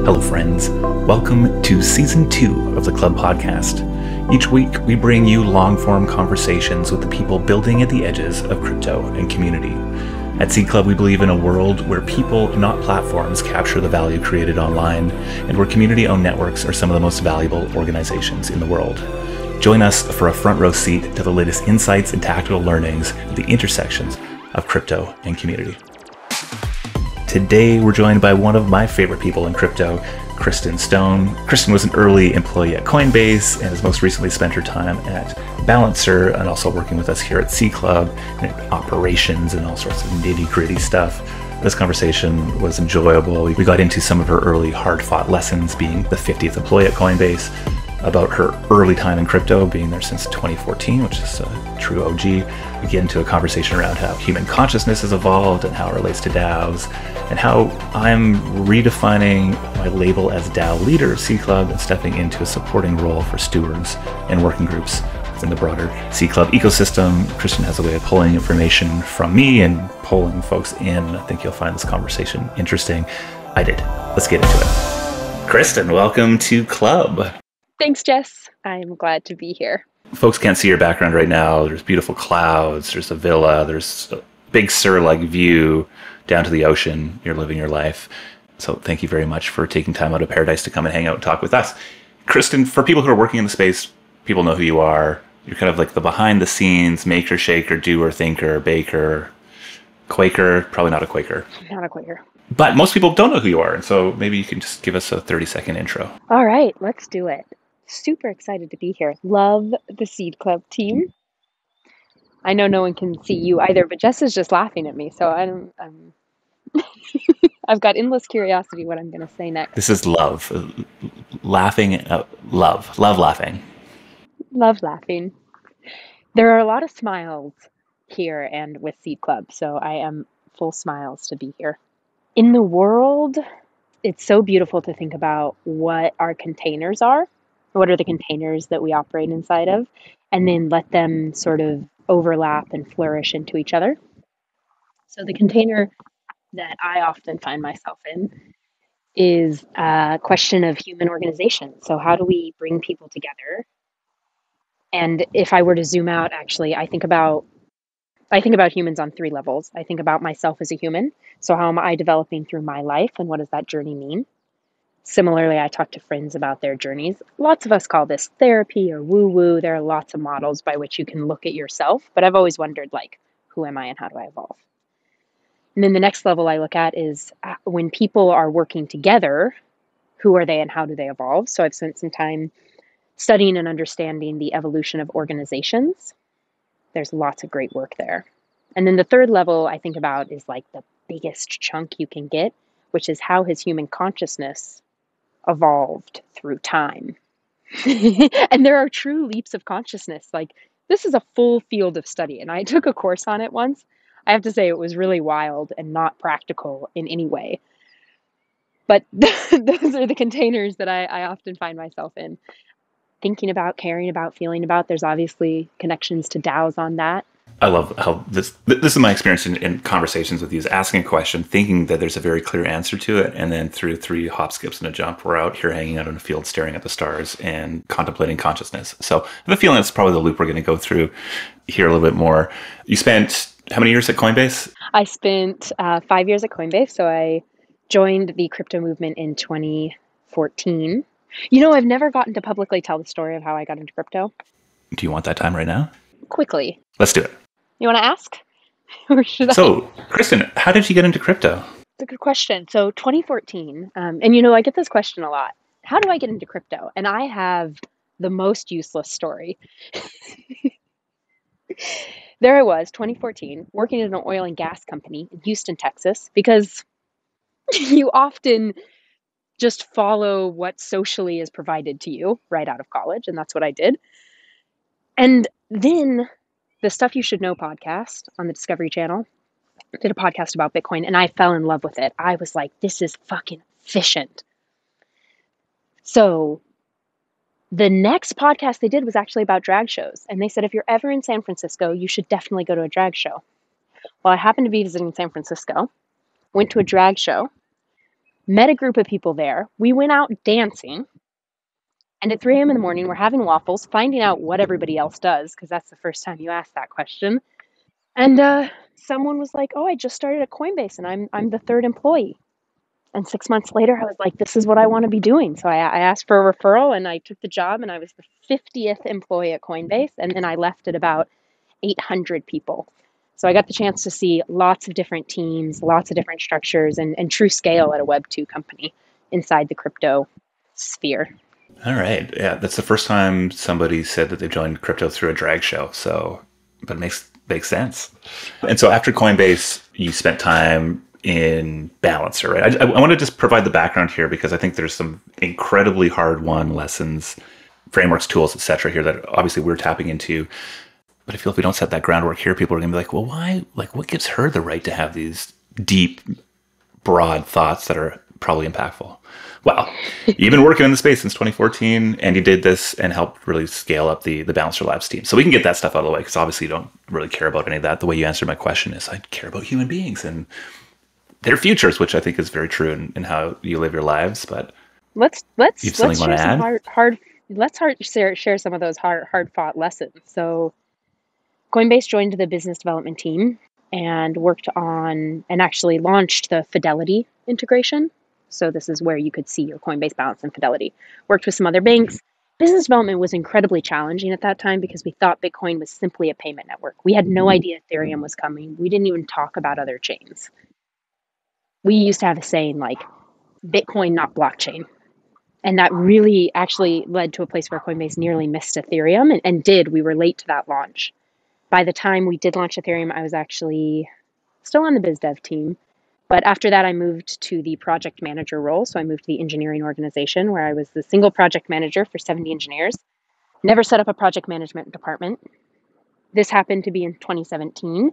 Hello, friends. Welcome to Season 2 of the Club Podcast. Each week, we bring you long-form conversations with the people building at the edges of crypto and community. At Seed Club, we believe in a world where people, not platforms, capture the value created online, and where community-owned networks are some of the most valuable organizations in the world. Join us for a front row seat to the latest insights and tactical learnings at the intersections of crypto and community. Today, we're joined by one of my favorite people in crypto, Kristen Stone. Kristen was an early employee at Coinbase and has most recently spent her time at Balancer and also working with us here at C Club and operations and all sorts of nitty-gritty stuff. This conversation was enjoyable. We got into some of her early hard-fought lessons, being the 50th employee at Coinbase, about her early time in crypto, being there since 2014, which is a true OG. We get into a conversation around how human consciousness has evolved and how it relates to DAOs, and how I'm redefining my label as DAO leader of C Club and stepping into a supporting role for stewards and working groups within the broader C Club ecosystem. Kristen has a way of pulling information from me and pulling folks in. I think you'll find this conversation interesting. I did. Let's get into it. Kristen, welcome to Club. Thanks, Jess. I'm glad to be here. Folks can't see your background right now. There's beautiful clouds. There's a villa. There's a big Sur-like view down to the ocean. You're living your life. So thank you very much for taking time out of paradise to come and hang out and talk with us. Kristen, for people who are working in the space, people know who you are. You're kind of like the behind the scenes maker, shaker, doer, thinker, baker, Quaker. Probably not a Quaker. Not a Quaker. But most people don't know who you are. And so maybe you can just give us a 30-second intro. All right, let's do it. Super excited to be here. Love the Seed Club team. I know no one can see you either, but Jess is just laughing at me, so I'm I've got endless curiosity what I'm going to say next. This is love. Laughing, love laughing. Love laughing. There are a lot of smiles here and with Seed Club, so I am full smiles to be here. In the world, it's so beautiful to think about what our containers are. What are the containers that we operate inside of? And then let them sort of overlap and flourish into each other. So the container that I often find myself in is a question of human organization. So how do we bring people together? And if I were to zoom out, actually, I think about humans on three levels. I think about myself as a human. So how am I developing through my life and what does that journey mean? Similarly, I talk to friends about their journeys. Lots of us call this therapy or woo-woo. There are lots of models by which you can look at yourself, but I've always wondered, who am I and how do I evolve? And then the next level I look at is when people are working together, who are they and how do they evolve? So I've spent some time studying and understanding the evolution of organizations. There's lots of great work there. And then the third level I think about is the biggest chunk you can get, which is how has human consciousness evolved through time. And there are true leaps of consciousness. This is a full field of study, and I took a course on it once. I have to say it was really wild and not practical in any way. But those are the containers that I often find myself in. Thinking about, caring about, feeling about. There's obviously connections to DAOs on that. I love how this is my experience in conversations with you, is asking a question, thinking that there's a very clear answer to it, and then through 3 hop, skips, and a jump, we're out here hanging out in a field staring at the stars and contemplating consciousness. So I have a feeling that's probably the loop we're going to go through here a little bit more. You spent how many years at Coinbase? I spent 5 years at Coinbase, so I joined the crypto movement in 2014. I've never gotten to publicly tell the story of how I got into crypto. Do you want that time right now? Quickly. Let's do it. You want to ask? Or should So, Kristen, how did you get into crypto? It's a good question. So 2014, and I get this question a lot. How do I get into crypto? And I have the most useless story. There I was, 2014, working at an oil and gas company in Houston, Texas, because you often just follow what socially is provided to you right out of college, and that's what I did. And then the Stuff You Should Know podcast on the Discovery Channel did a podcast about Bitcoin, and I fell in love with it. I was like, this is fucking efficient. So the next podcast they did was actually about drag shows. And they said, if you're ever in San Francisco, you should definitely go to a drag show. Well, I happened to be visiting San Francisco, went to a drag show, met a group of people there. We went out dancing. And at 3 a.m. in the morning, we're having waffles, finding out what everybody else does, because that's the first time you ask that question. And someone was like, "Oh, I just started at Coinbase, and I'm the third employee." And 6 months later, I was like, "This is what I want to be doing." So I asked for a referral, and I took the job, and I was the 50th employee at Coinbase, and then I left at about 800 people. So I got the chance to see lots of different teams, lots of different structures, and true scale at a Web2 company inside the crypto sphere. All right. Yeah, that's the first time somebody said that they joined crypto through a drag show. So, but it makes sense. And so after Coinbase, you spent time in Balancer, right? I want to just provide the background here because I think there's some incredibly hard-won lessons, frameworks, tools, etc. here that obviously we're tapping into. But I feel if we don't set that groundwork here, people are going to be like, well, why? Like, what gives her the right to have these deep, broad thoughts that are probably impactful? Well, you've been working in the space since 2014, and you did this and helped really scale up the Balancer Labs team. So we can get that stuff out of the way because obviously you don't really care about any of that. The way you answered my question is, I care about human beings and their futures, which I think is very true in how you live your lives. But let's you have something you want to add? Let's share some of those hard fought lessons. So Coinbase joined the business development team and worked on and actually launched the Fidelity integration. So this is where you could see your Coinbase balance and Fidelity. Worked with some other banks. Business development was incredibly challenging at that time because we thought Bitcoin was simply a payment network. We had no idea Ethereum was coming. We didn't even talk about other chains. We used to have a saying like, Bitcoin, not blockchain. And that really actually led to a place where Coinbase nearly missed Ethereum and did. We were late to that launch. By the time we did launch Ethereum, I was actually still on the biz dev team. But after that, I moved to the project manager role. So I moved to the engineering organization where I was the single project manager for 70 engineers. Never set up a project management department. This happened to be in 2017.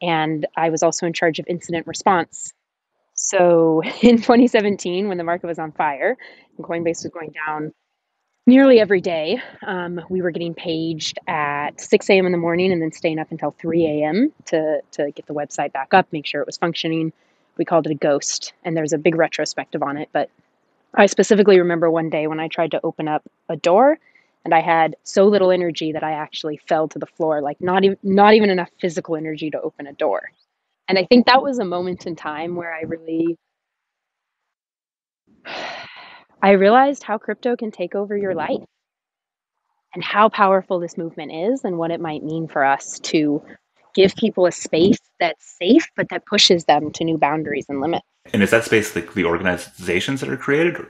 And I was also in charge of incident response. So in 2017, when the market was on fire and Coinbase was going down nearly every day, we were getting paged at 6 a.m. in the morning and then staying up until 3 a.m. to get the website back up, make sure it was functioning. We called it a ghost, and there's a big retrospective on it. But I specifically remember one day when I tried to open up a door, and I had so little energy that I actually fell to the floor, like not even enough physical energy to open a door. And I think that was a moment in time where I realized how crypto can take over your life and how powerful this movement is and what it might mean for us to give people a space that's safe, but that pushes them to new boundaries and limits. And is that space like the organizations that are created,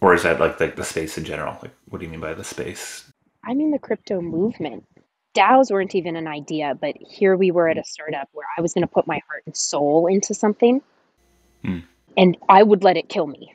or is that like the space in general? Like, what do you mean by the space? I mean the crypto movement. DAOs weren't even an idea, but here we were at a startup where I was going to put my heart and soul into something, and I would let it kill me.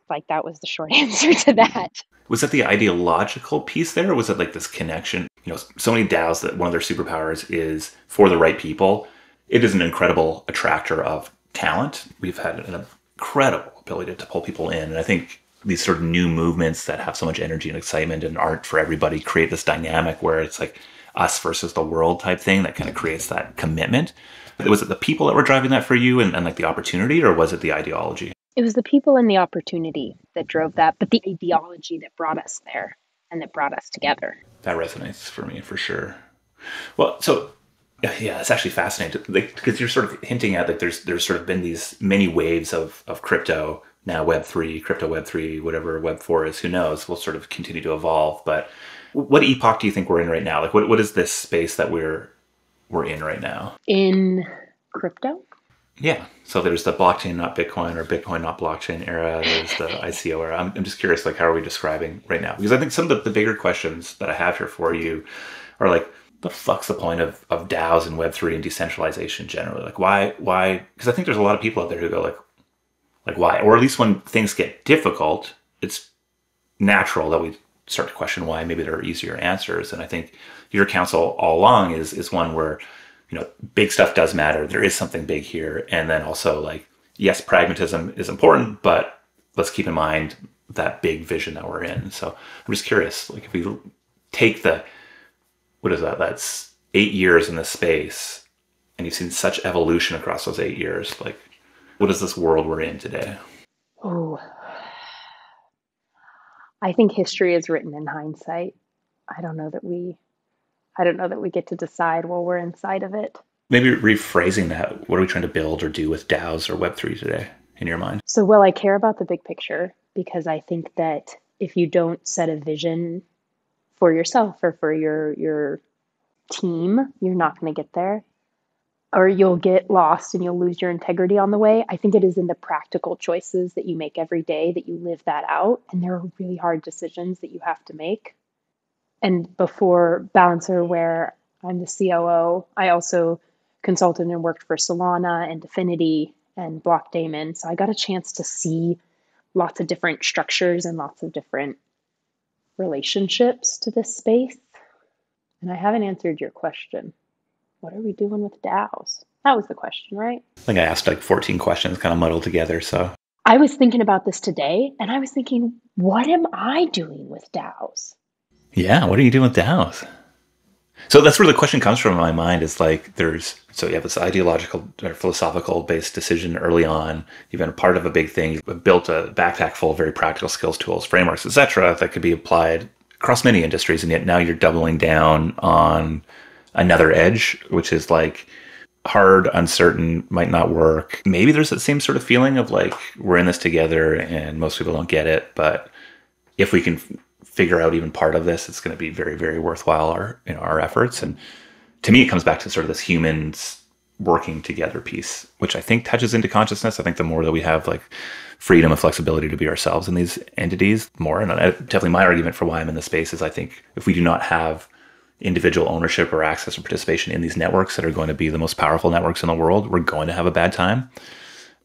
Like, that was the short answer to that. Was that the ideological piece there, or was it like this connection? You know, so many DAOs that one of their superpowers is for the right people. It is an incredible attractor of talent. We've had an incredible ability to pull people in. And I think these sort of new movements that have so much energy and excitement and aren't for everybody create this dynamic where it's like us versus the world type thing that kind of creates that commitment. Was it the people that were driving that for you and like the opportunity, or was it the ideology? It was the people and the opportunity that drove that, but the ideology that brought us there and that brought us together. That resonates for me for sure. Well, so yeah, it's actually fascinating because you're sort of hinting at like there's sort of been these many waves of crypto, now Web3, crypto Web3, whatever Web4 is, who knows, will sort of continue to evolve. But what epoch do you think we're in right now? Like what is this space that we're in right now? In crypto? Yeah. So there's the blockchain, not Bitcoin, or Bitcoin, not blockchain era. There's the ICO era. I'm just curious, like, how are we describing right now? Because I think some of the bigger questions that I have here for you are like, the fuck's the point of DAOs and Web3 and decentralization generally? Like, why? Because I think there's a lot of people out there who go like, why? Or at least when things get difficult, it's natural that we start to question why. Maybe there are easier answers. And I think your counsel all along is one where, you know, big stuff does matter. There is something big here. And then also like, yes, pragmatism is important, but let's keep in mind that big vision that we're in. So I'm just curious, like if we take what is that? That's 8 years in this space and you've seen such evolution across those 8 years. Like what is this world we're in today? Oh, I think history is written in hindsight. I don't know that we I don't know that we get to decide while we're inside of it. Maybe rephrasing that, what are we trying to build or do with DAOs or Web3 today in your mind? So, well, I care about the big picture because I think that if you don't set a vision for yourself or for your team, you're not going to get there, or you'll get lost and you'll lose your integrity on the way. I think it is in the practical choices that you make every day that you live that out, and there are really hard decisions that you have to make. And before Balancer, where I'm the COO, I also consulted and worked for Solana and Affinity and Blockdaemon. So I got a chance to see lots of different structures and lots of different relationships to this space. And I haven't answered your question. What are we doing with DAOs? That was the question, right? I think I asked like 14 questions kind of muddled together. So I was thinking about this today, and I was thinking, what am I doing with DAOs? yeah, what are you doing with DAOs? So that's where the question comes from in my mind is like so you have this ideological or philosophical based decision early on. You've been a part of a big thing. You've built a backpack full of very practical skills, tools, frameworks, etc. that could be applied across many industries. And yet now you're doubling down on another edge, which is like hard, uncertain, might not work. Maybe there's that same sort of feeling of like, we're in this together and most people don't get it. But if we can figure out even part of this, it's going to be very, very worthwhile, our efforts. And to me, it comes back to sort of this humans working together piece, which I think touches into consciousness. I think the more that we have like freedom and flexibility to be ourselves in these entities more, and definitely my argument for why I'm in the space is I think if we do not have individual ownership or access or participation in these networks that are going to be the most powerful networks in the world, we're going to have a bad time.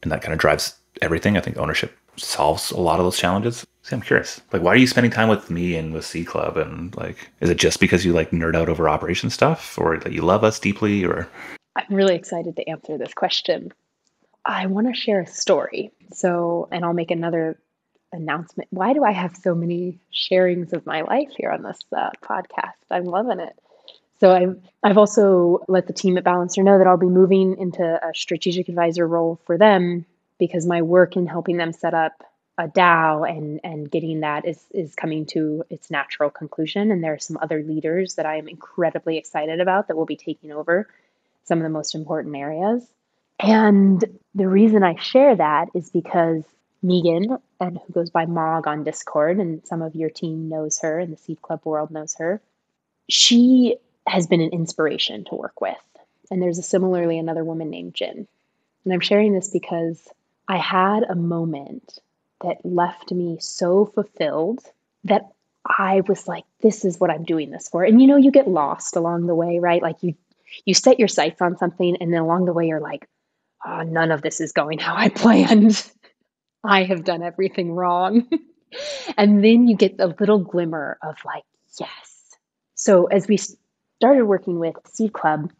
And that kind of drives everything. I think ownership solves a lot of those challenges. See, I'm curious, like, why are you spending time with me and with C Club? And like, is it just because you like nerd out over operation stuff, or that you love us deeply, or? I'm really excited to answer this question. I want to share a story. So, and I'll make another announcement. Why do I have so many sharings of my life here on this podcast? I'm loving it. So I've also let the team at Balancer know that I'll be moving into a strategic advisor role for them because my work in helping them set up a DAO and getting that is coming to its natural conclusion. And there are some other leaders that I am incredibly excited about that will be taking over some of the most important areas. And the reason I share that is because Megan, and who goes by Mog on Discord, and some of your team knows her and the Seed Club world knows her, she has been an inspiration to work with. And there's similarly another woman named Jin. And I'm sharing this because I had a moment that left me so fulfilled that I was like, this is what I'm doing this for. And you get lost along the way, right? Like you set your sights on something, and then along the way you're like, oh, none of this is going how I planned. I have done everything wrong. And then you get a little glimmer of like, yes. So as we started working with Seed Club,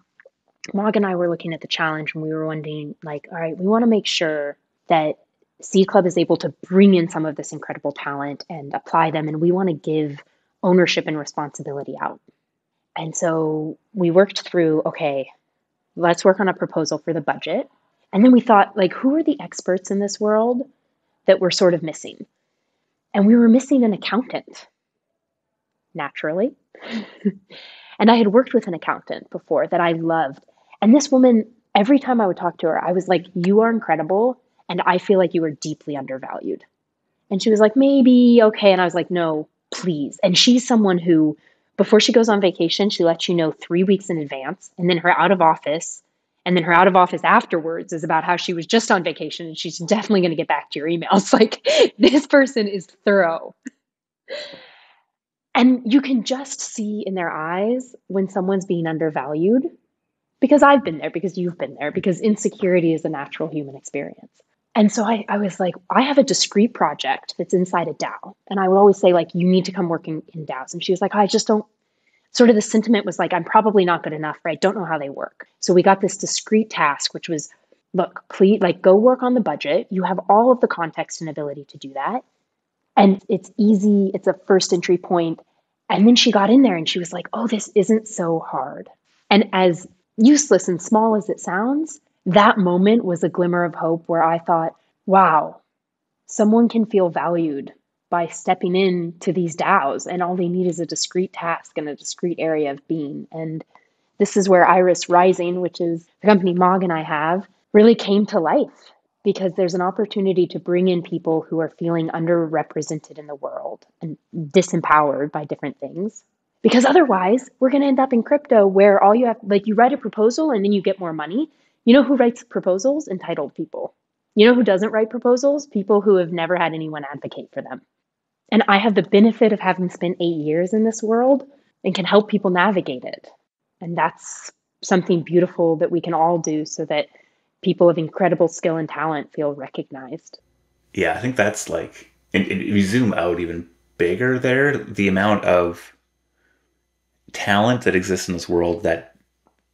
Mog and I were looking at the challenge, and we were wondering, like, all right, we want to make sure that Seed Club is able to bring in some of this incredible talent and apply them, and we want to give ownership and responsibility out. And so we worked through, okay, let's work on a proposal for the budget. And then we thought, like, who are the experts in this world that we're sort of missing? And we were missing an accountant, naturally. And I had worked with an accountant before that I loved. And this woman, every time I would talk to her, I was like, you are incredible. And I feel like you are deeply undervalued. And she was like, maybe, okay. And I was like, no, please. And she's someone who, before she goes on vacation, she lets you know 3 weeks in advance. And then her out of office, and then her out of office afterwards is about how she was just on vacation and she's definitely going to get back to your emails. Like, this person is thorough. And you can just see in their eyes when someone's being undervalued, because I've been there, because you've been there, because insecurity is a natural human experience. And so I was like, I have a discrete project that's inside a DAO. And I would always say, like, you need to come working in DAOs. And she was like, I just don't, sort of the sentiment was like, I'm probably not good enough, or I don't know how they work. So we got this discrete task, which was, look, please, like, go work on the budget. You have all of the context and ability to do that. And it's easy. It's a first entry point. And then she got in there and she was like, oh, this isn't so hard. And as useless and small as it sounds, that moment was a glimmer of hope where I thought, wow, someone can feel valued by stepping into these DAOs, and all they need is a discrete task and a discrete area of being. And this is where Iris Rising, which is the company Mog and I have, really came to life, because there's an opportunity to bring in people who are feeling underrepresented in the world and disempowered by different things. Because otherwise, we're going to end up in crypto where all you have, like, you write a proposal and then you get more money. You know who writes proposals? Entitled people. You know who doesn't write proposals? People who have never had anyone advocate for them. And I have the benefit of having spent 8 years in this world and can help people navigate it. And that's something beautiful that we can all do so that people of incredible skill and talent feel recognized. Yeah, I think that's like, and if you zoom out even bigger there, the amount of talent that exists in this world that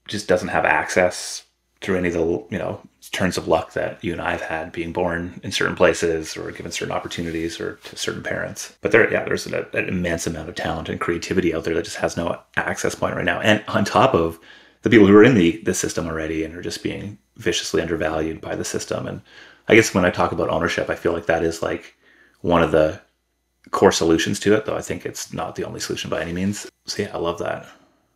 just doesn't have access through any of the, turns of luck that you and I have had being born in certain places or given certain opportunities or to certain parents. But there's an immense amount of talent and creativity out there that just has no access point right now. And on top of the people who are in the system already and are just being viciously undervalued by the system. And I guess when I talk about ownership, I feel like that is like one of the core solutions to it, though I think it's not the only solution by any means. So yeah, I love that.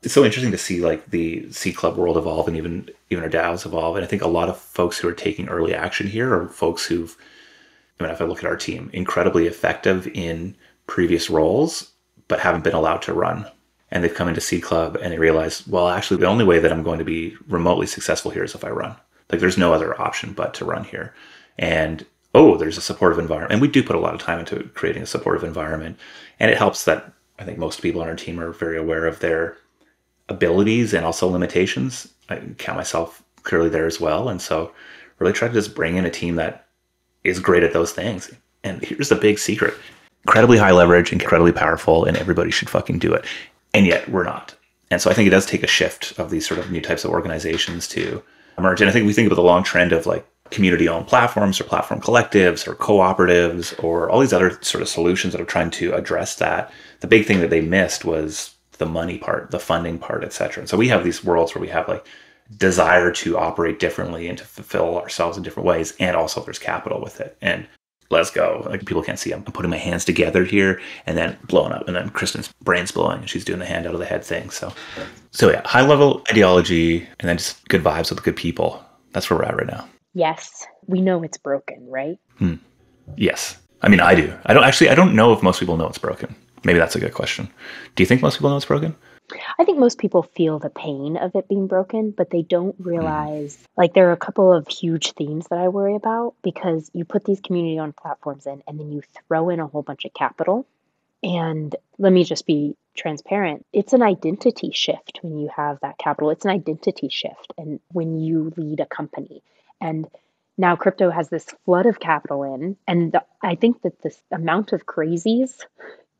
It's so interesting to see like the C Club world evolve and even our DAOs evolve. And I think a lot of folks who are taking early action here are folks who've, if I look at our team, incredibly effective in previous roles, but haven't been allowed to run. And they've come into C Club and they realize, well, actually the only way that I'm going to be remotely successful here is if I run. Like there's no other option but to run here. And there's a supportive environment. And we do put a lot of time into creating a supportive environment. And it helps that I think most people on our team are very aware of their abilities and also limitations. I count myself clearly there as well. And so really try to just bring in a team that is great at those things. And here's the big secret. Incredibly high leverage, incredibly powerful, and everybody should fucking do it. And yet we're not. And so I think it does take a shift of these sort of new types of organizations to emerge. And I think we think about the long trend of like community-owned platforms or platform collectives or cooperatives or all these other sort of solutions that are trying to address that. The big thing that they missed was the money part, the funding part, et cetera. And so we have these worlds where we have like desire to operate differently and to fulfill ourselves in different ways. And also there's capital with it. And let's go. Like people can't see, I'm putting my hands together here and then blowing up. And then Kristen's brain's blowing and she's doing the hand out of the head thing. So yeah, high level ideology and then just good vibes with good people. That's where we're at right now. Yes. We know it's broken, right? Yes. I mean, I do. I don't know if most people know it's broken. Maybe that's a good question. Do you think most people know it's broken? I think most people feel the pain of it being broken, but they don't realize, like there are a couple of huge themes that I worry about because you put these community-owned platforms in and then you throw in a whole bunch of capital. And let me just be transparent. It's an identity shift when you have that capital. It's an identity shift. And when you lead a company and now crypto has this flood of capital in, and I think that this amount of crazies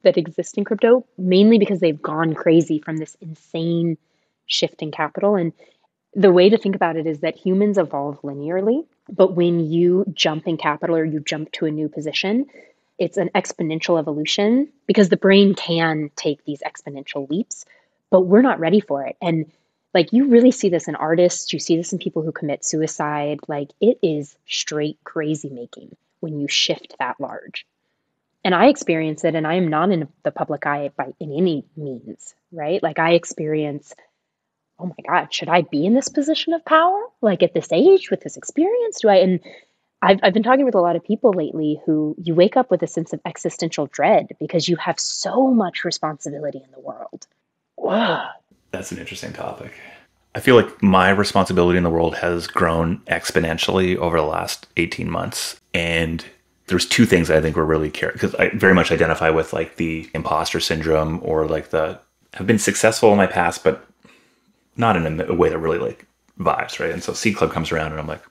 that exist in crypto, mainly because they've gone crazy from this insane shift in capital. And the way to think about it is that humans evolve linearly, but when you jump in capital or you jump to a new position, it's an exponential evolution because the brain can take these exponential leaps, but we're not ready for it. And like you really see this in artists, you see this in people who commit suicide. Like it is straight crazy making when you shift that large. And I experience it, and I am not in the public eye in any means, right? Like I experience, oh my God, should I be in this position of power? Like at this age, with this experience, And I've been talking with a lot of people lately who you wake up with a sense of existential dread because you have so much responsibility in the world. Whoa. That's an interesting topic. I feel like my responsibility in the world has grown exponentially over the last 18 months. And there's two things I think we're really because I very much identify with like the imposter syndrome or like have been successful in my past, but not in a way that really like vibes, right? And so C Club comes around and I'm like,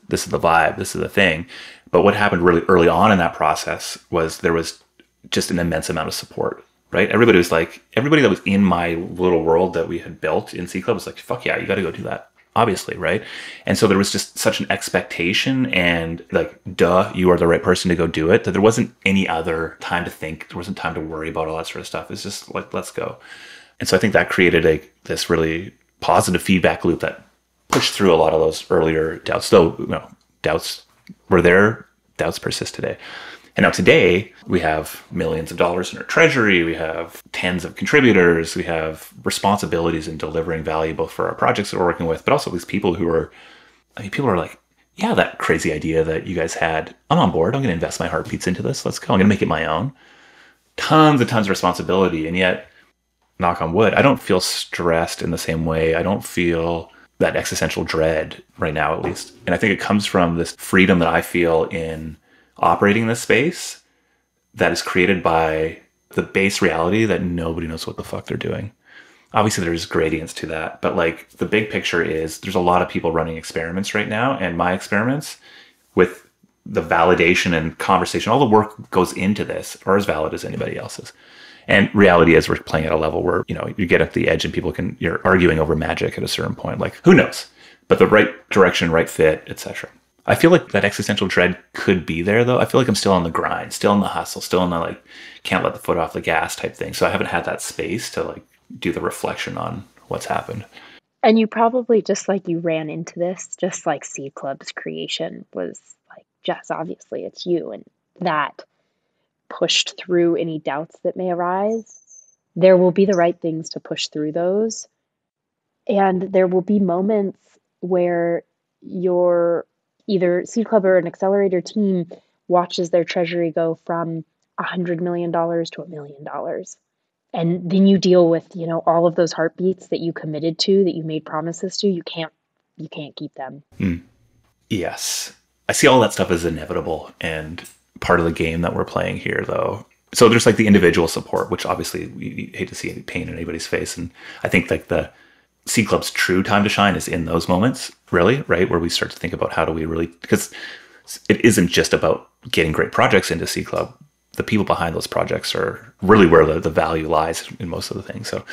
this is the vibe, this is the thing. But what happened really early on in that process was there was just an immense amount of support, right? Everybody that was in my little world that we had built in C Club was like, fuck yeah, you got to go do that. Obviously, right? And so there was just such an expectation and like, duh, you are the right person to go do it, that there wasn't any other time to think. There wasn't time to worry about all that sort of stuff. It's just like, let's go. And so I think that created this really positive feedback loop that pushed through a lot of those earlier doubts. Though, doubts were there, doubts persist today. And now today, we have millions of dollars in our treasury. We have tens of contributors. We have responsibilities in delivering value both for our projects that we're working with, but also these people who are, people are like, yeah, that crazy idea that you guys had, I'm on board. I'm going to invest my heartbeats into this. Let's go. I'm going to make it my own. Tons and tons of responsibility. And yet, knock on wood, I don't feel stressed in the same way. I don't feel that existential dread right now, at least. And I think it comes from this freedom that I feel in operating this space that is created by the base reality that nobody knows what the fuck they're doing. Obviously, there's gradients to that, but like the big picture is there's a lot of people running experiments right now, and my experiments with the validation and conversation, all the work goes into this, are as valid as anybody else's. And reality is we're playing at a level where, you get at the edge and you're arguing over magic at a certain point. Like, who knows? But the right direction, right fit, etc. I feel like that existential dread could be there, though. I feel like I'm still on the grind, still in the hustle, still in the can't let the foot off the gas type thing. So I haven't had that space to do the reflection on what's happened. And you probably, just like you ran into this, just like Seed Club's creation was like, Jess, obviously it's you. And that pushed through any doubts that may arise. There will be the right things to push through those. And there will be moments where your either Seed Club or an accelerator team watches their treasury go from $100 million to $1 million. And then you deal with, all of those heartbeats that you committed to, that you made promises to, you can't keep them. Yes. I see all that stuff as inevitable and part of the game that we're playing here, though. So there's the individual support, which obviously we hate to see any pain in anybody's face. And I think the Seed Club's true time to shine is in those moments, really, right? Where we start to think about how do we really, because it isn't just about getting great projects into Seed Club. The people behind those projects are really where the value lies in most of the things. So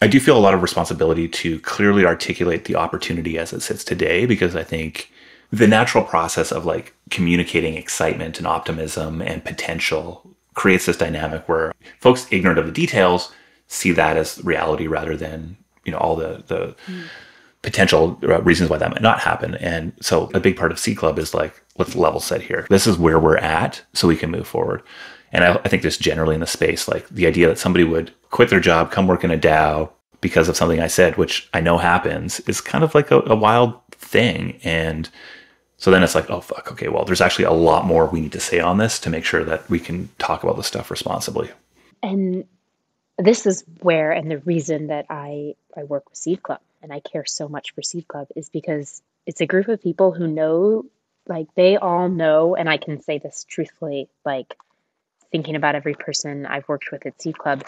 I do feel a lot of responsibility to clearly articulate the opportunity as it sits today, because I think the natural process of communicating excitement and optimism and potential creates this dynamic where folks ignorant of the details see that as reality rather than all the potential reasons why that might not happen. And so a big part of Seed Club is let's level set here. This is where we're at so we can move forward. And I think just generally in the space, the idea that somebody would quit their job, come work in a DAO because of something I said, which I know happens, is kind of a wild thing. And so then it's oh, fuck, okay, well, there's actually a lot more we need to say on this to make sure that we can talk about this stuff responsibly. And this is where, and the reason that I work with Seed Club and I care so much for Seed Club is because it's a group of people who know, they all know, and I can say this truthfully, thinking about every person I've worked with at Seed Club,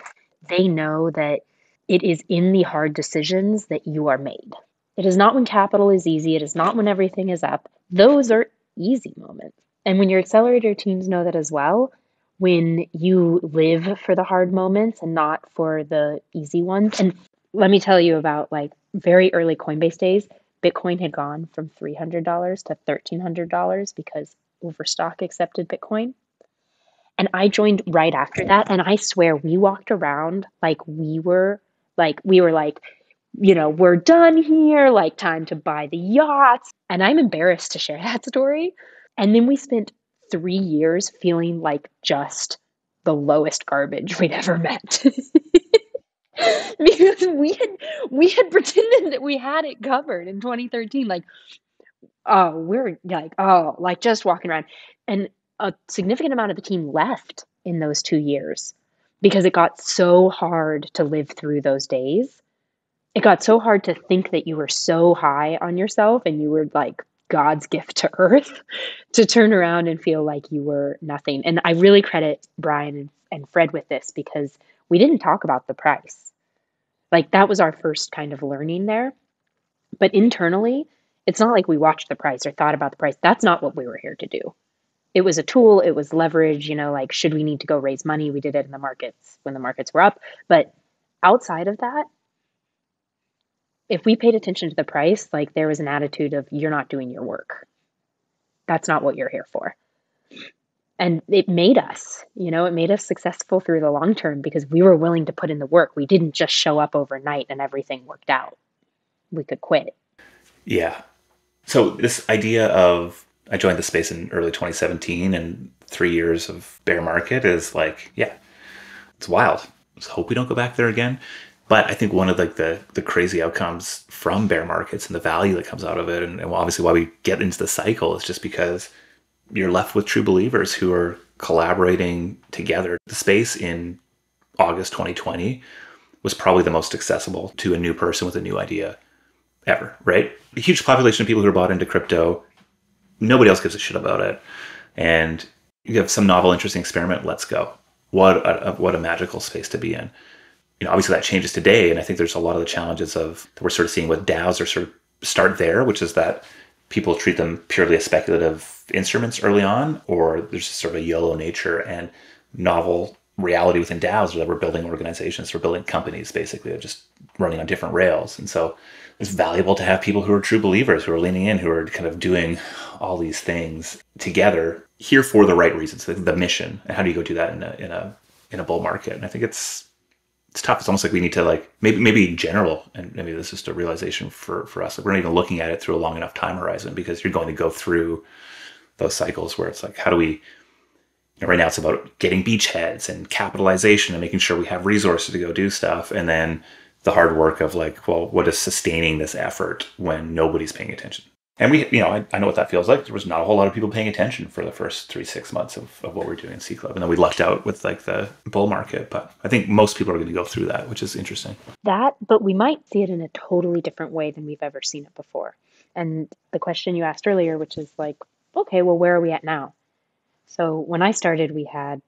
they know that it is in the hard decisions that you are made. It is not when capital is easy. It is not when everything is up. Those are easy moments. And when your accelerator teams know that as well, when you live for the hard moments and not for the easy ones. And let me tell you about very early Coinbase days, Bitcoin had gone from $300 to $1,300 because Overstock accepted Bitcoin. And I joined right after that. And I swear we walked around we're done here, time to buy the yachts. And I'm embarrassed to share that story. And then we spent 3 years feeling like just the lowest garbage we'd ever met. Because we had pretended that we had it covered in 2013. We're just walking around. And a significant amount of the team left in those 2 years because it got so hard to live through those days. It got so hard to think that you were so high on yourself and you were God's gift to earth to turn around and feel like you were nothing. And I really credit Brian and Fred with this because we didn't talk about the price. That was our first kind of learning there. But internally, it's not like we watched the price or thought about the price. That's not what we were here to do. It was a tool. It was leverage, should we need to go raise money? We did it in the markets when the markets were up. But outside of that, if we paid attention to the price, there was an attitude of you're not doing your work. That's not what you're here for. And it made us, it made us successful through the long term because we were willing to put in the work. We didn't just show up overnight and everything worked out. We could quit. Yeah. So this idea of I joined the space in early 2017, and 3 years of bear market is like, yeah, it's wild. Let's hope we don't go back there again. But I think one of like the crazy outcomes from bear markets and the value that comes out of it, and obviously why we get into the cycle, is just because you're left with true believers who are collaborating together. The space in August 2020 was probably the most accessible to a new person with a new idea ever, right? A huge population of people who are bought into crypto. Nobody else gives a shit about it. And you have some novel, interesting experiment. Let's go. What a magical space to be in. Obviously that changes today. And I think there's a lot of the challenges that we're sort of seeing with DAOs are sort of start there, which is that people treat them purely as speculative instruments early on, or there's just sort of a YOLO nature and novel reality within DAOs that we're building organizations, we're building companies basically, just running on different rails. And so it's valuable to have people who are true believers, who are leaning in, who are kind of doing all these things together here for the right reasons, the mission. And how do you go do that in a bull market? And I think it's tough. It's almost like we need to like maybe in general, and maybe this is just a realization for us, that we're not even looking at it through a long enough time horizon, because you're going to go through those cycles where it's like, how do we, right now it's about getting beachheads and capitalization and making sure we have resources to go do stuff. And then the hard work of like, well, what is sustaining this effort when nobody's paying attention? And I know what that feels like. There was not a whole lot of people paying attention for the first 3-6 months of what we're doing in C Club. And then we lucked out with like the bull market. But I think most people are going to go through that, which is interesting. But we might see it in a totally different way than we've ever seen it before. And the question you asked earlier, which is like, okay, well, where are we at now? So when I started, we had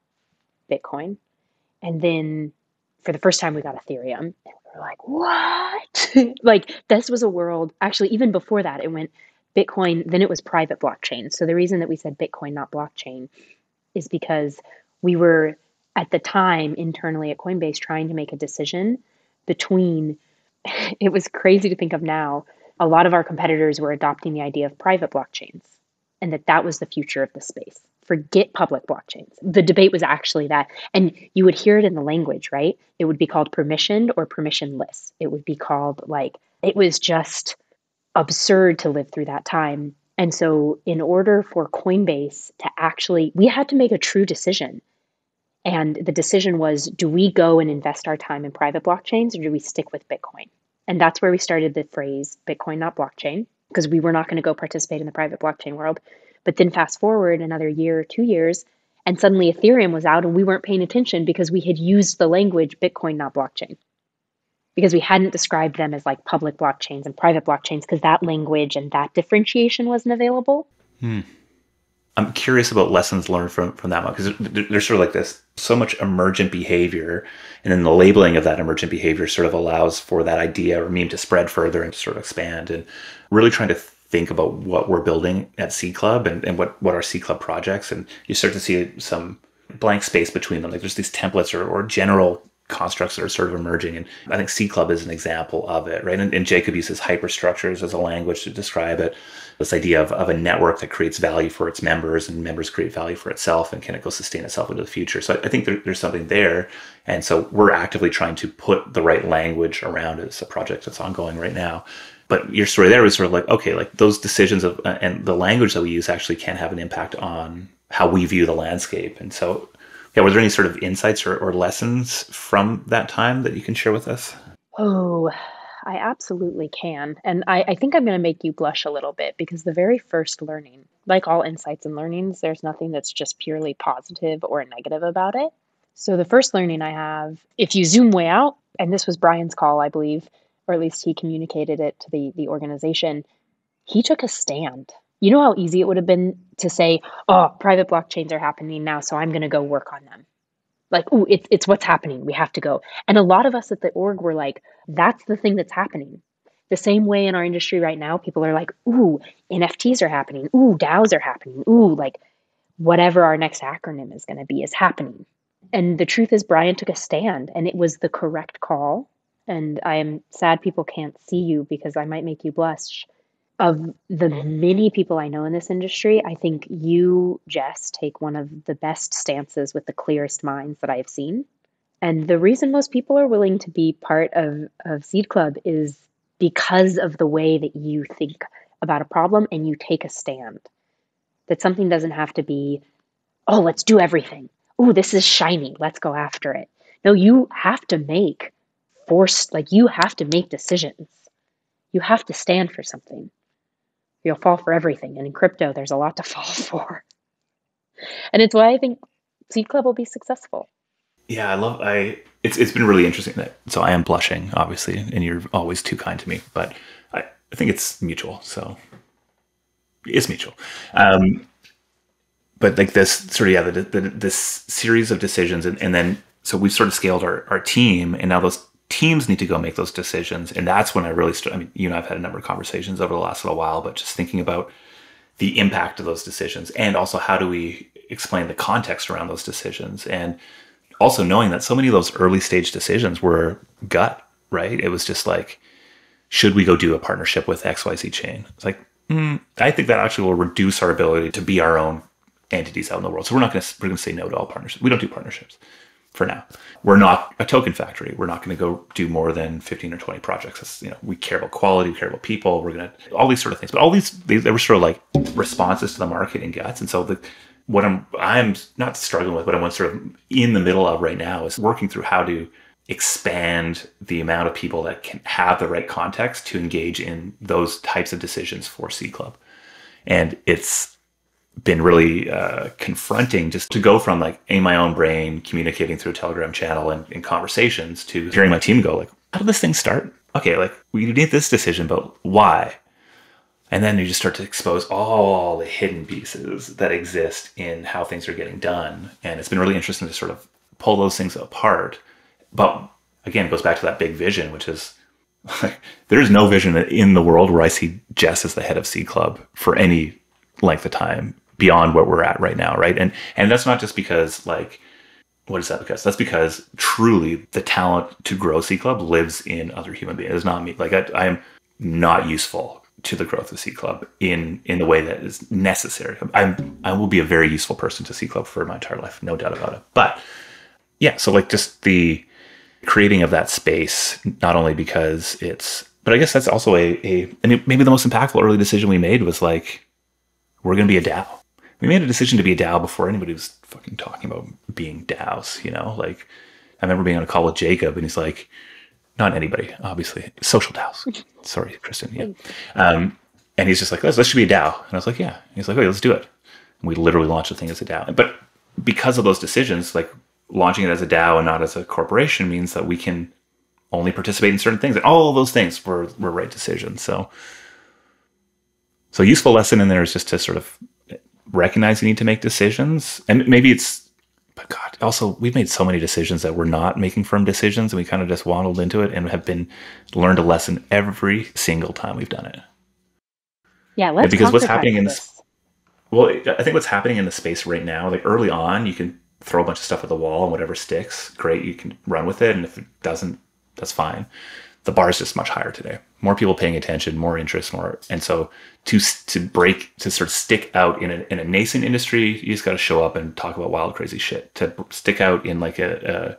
Bitcoin. And then for the first time, we got Ethereum. And we were like, what? Like, this was a world. Actually, even before that, it went Bitcoin, then it was private blockchain. So the reason that we said Bitcoin, not blockchain, is because we were at the time internally at Coinbase trying to make a decision between, it was crazy to think of now, a lot of our competitors were adopting the idea of private blockchains, and that was the future of the space. Forget public blockchains. The debate was actually that, and you would hear it in the language, right? It would be called permissioned or permissionless. It would be called it was just absurd to live through that time. And so in order for Coinbase to we had to make a true decision. And the decision was, do we go and invest our time in private blockchains, or do we stick with Bitcoin? And that's where we started the phrase Bitcoin, not blockchain, because we were not going to go participate in the private blockchain world. But then fast forward another year or 2 years, and suddenly Ethereum was out and we weren't paying attention because we had used the language Bitcoin, not blockchain. Because we hadn't described them as like public blockchains and private blockchains, because that language and that differentiation wasn't available. I'm curious about lessons learned from that one, because there's sort of like this, so much emergent behavior, and then the labeling of that emergent behavior sort of allows for that idea or meme to spread further and sort of expand. And really trying to think about what we're building at C Club and what are C Club projects, and you start to see some blank space between them. Like there's these templates or general constructs that are sort of emerging. And I think C Club is an example of it, right? And Jacob uses hyperstructures as a language to describe it. This idea of a network that creates value for its members, and members create value for itself, and can it go sustain itself into the future? So I think there's something there. And so we're actively trying to put the right language around it. It's a project that's ongoing right now. But your story there was sort of like, okay, like those decisions and the language that we use actually can have an impact on how we view the landscape. And so, yeah, were there any sort of insights or lessons from that time that you can share with us? Oh, I absolutely can. And I think I'm going to make you blush a little bit, because the very first learning, like all insights and learnings, there's nothing that's just purely positive or negative about it. So the first learning I have, if you zoom way out, and this was Brian's call, I believe, or at least he communicated it to the organization, he took a stand. You know how easy it would have been to say, oh, private blockchains are happening now, so I'm going to go work on them. Like, ooh, it's what's happening. We have to go. And a lot of us at the org were like, that's the thing that's happening. The same way in our industry right now, people are like, ooh, NFTs are happening. Ooh, DAOs are happening. Ooh, like whatever our next acronym is going to be is happening. And the truth is, Brian took a stand, and it was the correct call. And I am sad people can't see you, because I might make you blush. Of the many people I know in this industry, I think you, Jess, take one of the best stances with the clearest minds that I have seen. And the reason most people are willing to be part of Seed Club is because of the way that you think about a problem and you take a stand. That something doesn't have to be, oh, let's do everything. Oh, this is shiny. Let's go after it. No, you have to make you have to make decisions. You have to stand for something. You'll fall for everything. And in crypto, there's a lot to fall for. And it's why I think Seed Club will be successful. Yeah, it's been really interesting so I am blushing, obviously, and you're always too kind to me, but I think it's mutual. So it's mutual. But like this sort of, this series of decisions, and then, so we've sort of scaled our team, and now those teams need to go make those decisions. And that's when I really I mean, you and I've had a number of conversations over the last little while, but just thinking about the impact of those decisions, and also how do we explain the context around those decisions, and also knowing that so many of those early stage decisions were gut, right? It was just like, should we go do a partnership with XYZ chain? It's like, I think that actually will reduce our ability to be our own entities out in the world. So we're going to say no to all partnerships. We don't do partnerships for now. We're not a token factory. We're not going to go do more than 15 or 20 projects. We care about quality, we care about people. We're going to, all these sort of things, but all they were sort of like responses to the market and guts. And so what I'm not struggling with, but I'm sort of in the middle of right now is working through how to expand the amount of people that can have the right context to engage in those types of decisions for Seed Club. And it's been really confronting just to go from like in my own brain communicating through a Telegram channel and in conversations to hearing my team go like, how did this thing start? Okay, like we need this decision, but why? And then you just start to expose all the hidden pieces that exist in how things are getting done. And it's been really interesting to sort of pull those things apart. But again, it goes back to that big vision, which is there is no vision in the world where I see Jess as the head of Seed Club for any length of time beyond what we're at right now, right? And that's not just because like, what is that because? That's because truly the talent to grow Seed Club lives in other human beings. It's not me. Like I am not useful to the growth of Seed Club in the way that is necessary. I will be a very useful person to Seed Club for my entire life, no doubt about it. But yeah, so like just the creating of that space, not only because but I guess that's also maybe the most impactful early decision we made was like, we're going to be a DAO. We made a decision to be a DAO before anybody was fucking talking about being DAOs, Like, I remember being on a call with Jacob, and he's like, not anybody, obviously, social DAOs. Sorry, Kristen, yeah. And he's just like, let's should be a DAO. And I was like, yeah. And he's like, okay, let's do it. And we literally launched the thing as a DAO. But because of those decisions, like launching it as a DAO and not as a corporation means that we can only participate in certain things. And all of those things were right decisions. So useful lesson in there is just to sort of recognize you need to make decisions. And maybe but God, also we've made so many decisions that we're not making firm decisions, and we kind of just waddled into it and have learned a lesson every single time we've done it. Yeah, let's because what's happening in this. Well, I think what's happening in the space right now, like early on, you can throw a bunch of stuff at the wall and whatever sticks, great, you can run with it. And if it doesn't, that's fine. The bar is just much higher today. More people paying attention, more interest, more. And so to sort of stick out in a nascent industry, you just got to show up and talk about wild, crazy shit. To stick out in like a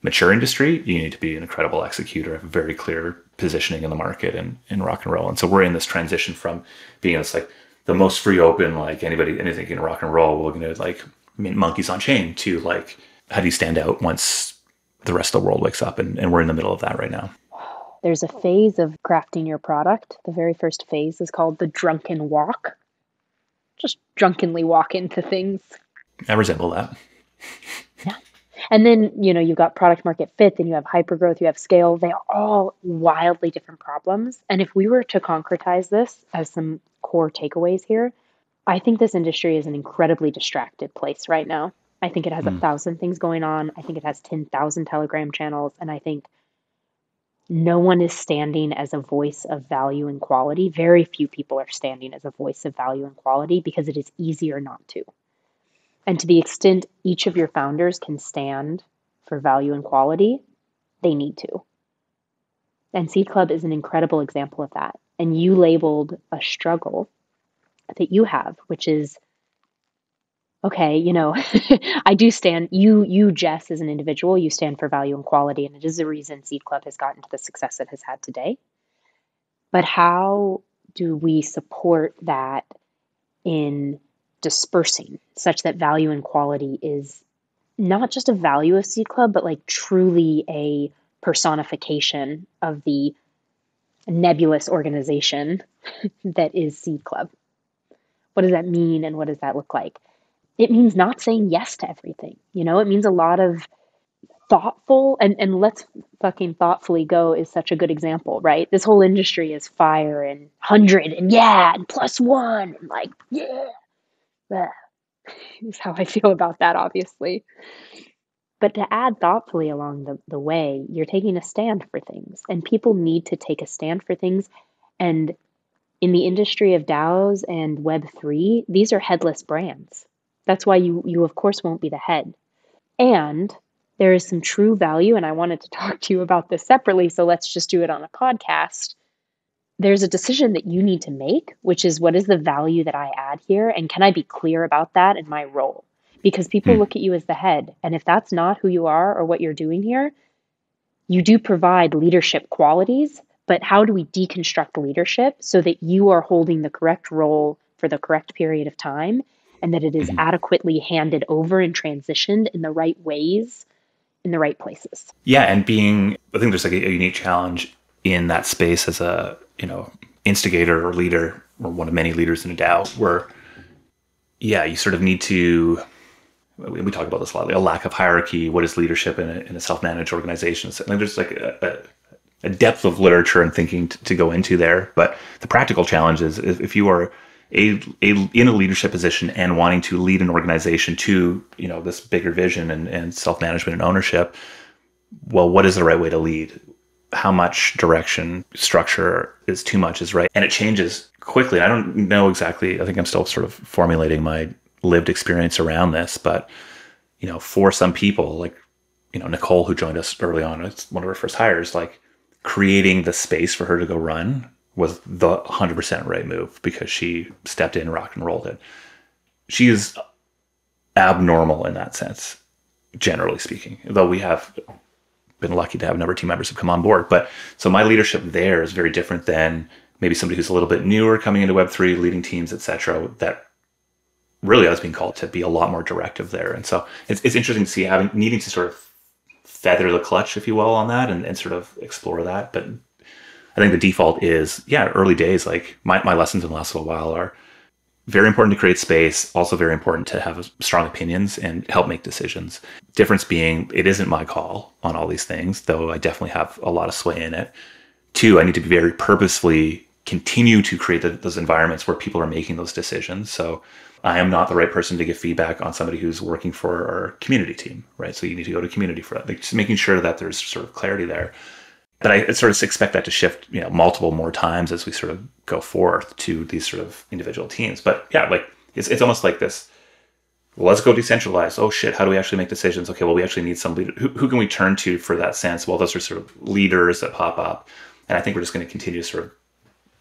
mature industry, you need to be an incredible executor, have a very clear positioning in the market and rock and roll. And so we're in this transition from being this like the most free open, like anything in rock and roll, we're going to like mint monkeys on chain, to like, how do you stand out once the rest of the world wakes up? And we're in the middle of that right now. There's a phase of crafting your product. The very first phase is called the drunken walk. Just drunkenly walk into things. I resemble that. Yeah. And then, you've got product market fit, then you have hypergrowth, you have scale. They are all wildly different problems. And if we were to concretize this as some core takeaways here, I think this industry is an incredibly distracted place right now. I think it has 1,000 things going on. I think it has 10,000 Telegram channels. And I think no one is standing as a voice of value and quality. Very few people are standing as a voice of value and quality because it is easier not to. And to the extent each of your founders can stand for value and quality, they need to. And Seed Club is an incredible example of that. And you labeled a struggle that you have, which is, okay, I do stand, you, Jess, as an individual, you stand for value and quality, and it is the reason Seed Club has gotten to the success it has had today. But how do we support that in dispersing such that value and quality is not just a value of Seed Club, but like truly a personification of the nebulous organization that is Seed Club. What does that mean and what does that look like? It means not saying yes to everything. You know, it means a lot of thoughtful and let's fucking thoughtfully go is such a good example, right? This whole industry is fire and 100 and yeah and +1 and like yeah. That is how I feel about that, obviously. But to add thoughtfully along the way, you're taking a stand for things, and people need to take a stand for things. And in the industry of DAOs and Web3, these are headless brands. That's why you of course won't be the head. And there is some true value, and I wanted to talk to you about this separately, so let's just do it on a podcast. There's a decision that you need to make, which is what is the value that I add here? And can I be clear about that in my role? Because people look at you as the head. And if that's not who you are or what you're doing here, you do provide leadership qualities, but how do we deconstruct leadership so that you are holding the correct role for the correct period of time and that it is adequately handed over and transitioned in the right ways, in the right places? Yeah, and I think there's like a unique challenge in that space as a, instigator or leader or one of many leaders in a DAO where, you sort of need to, we talk about this a lot, a lack of hierarchy. What is leadership in a self-managed organization? So, there's like a depth of literature and thinking to go into there. But the practical challenge is if you are in a leadership position and wanting to lead an organization to, this bigger vision and self-management and ownership, well, what is the right way to lead? How much direction structure is too much is right? And it changes quickly. I don't know exactly. I think I'm still sort of formulating my lived experience around this, but, for some people like, Nicole, who joined us early on, it's one of her first hires, like creating the space for her to go run was the 100% right move because she stepped in, rocked and rolled it. She is abnormal in that sense, generally speaking, though we have been lucky to have a number of team members who come on board. But so my leadership there is very different than maybe somebody who's a little bit newer coming into Web3, leading teams, et cetera, that really I was being called to be a lot more directive there. And so it's interesting to see needing to sort of feather the clutch, if you will, on that and sort of explore that. But I think the default is, early days, like my lessons in the last little while are very important to create space, also very important to have strong opinions and help make decisions. Difference being, it isn't my call on all these things, though I definitely have a lot of sway in it. 2, I need to be very purposefully continue to create those environments where people are making those decisions. So I am not the right person to give feedback on somebody who's working for our community team, right? So you need to go to community for that. Like just making sure that there's sort of clarity there. But I sort of expect that to shift, multiple more times as we sort of go forth to these sort of individual teams. But it's almost like this. Well, let's go decentralize. Oh shit, how do we actually make decisions? Okay, well, we actually need some leader. Who can we turn to for that sense? Well, those are sort of leaders that pop up, and I think we're just going to continue to sort of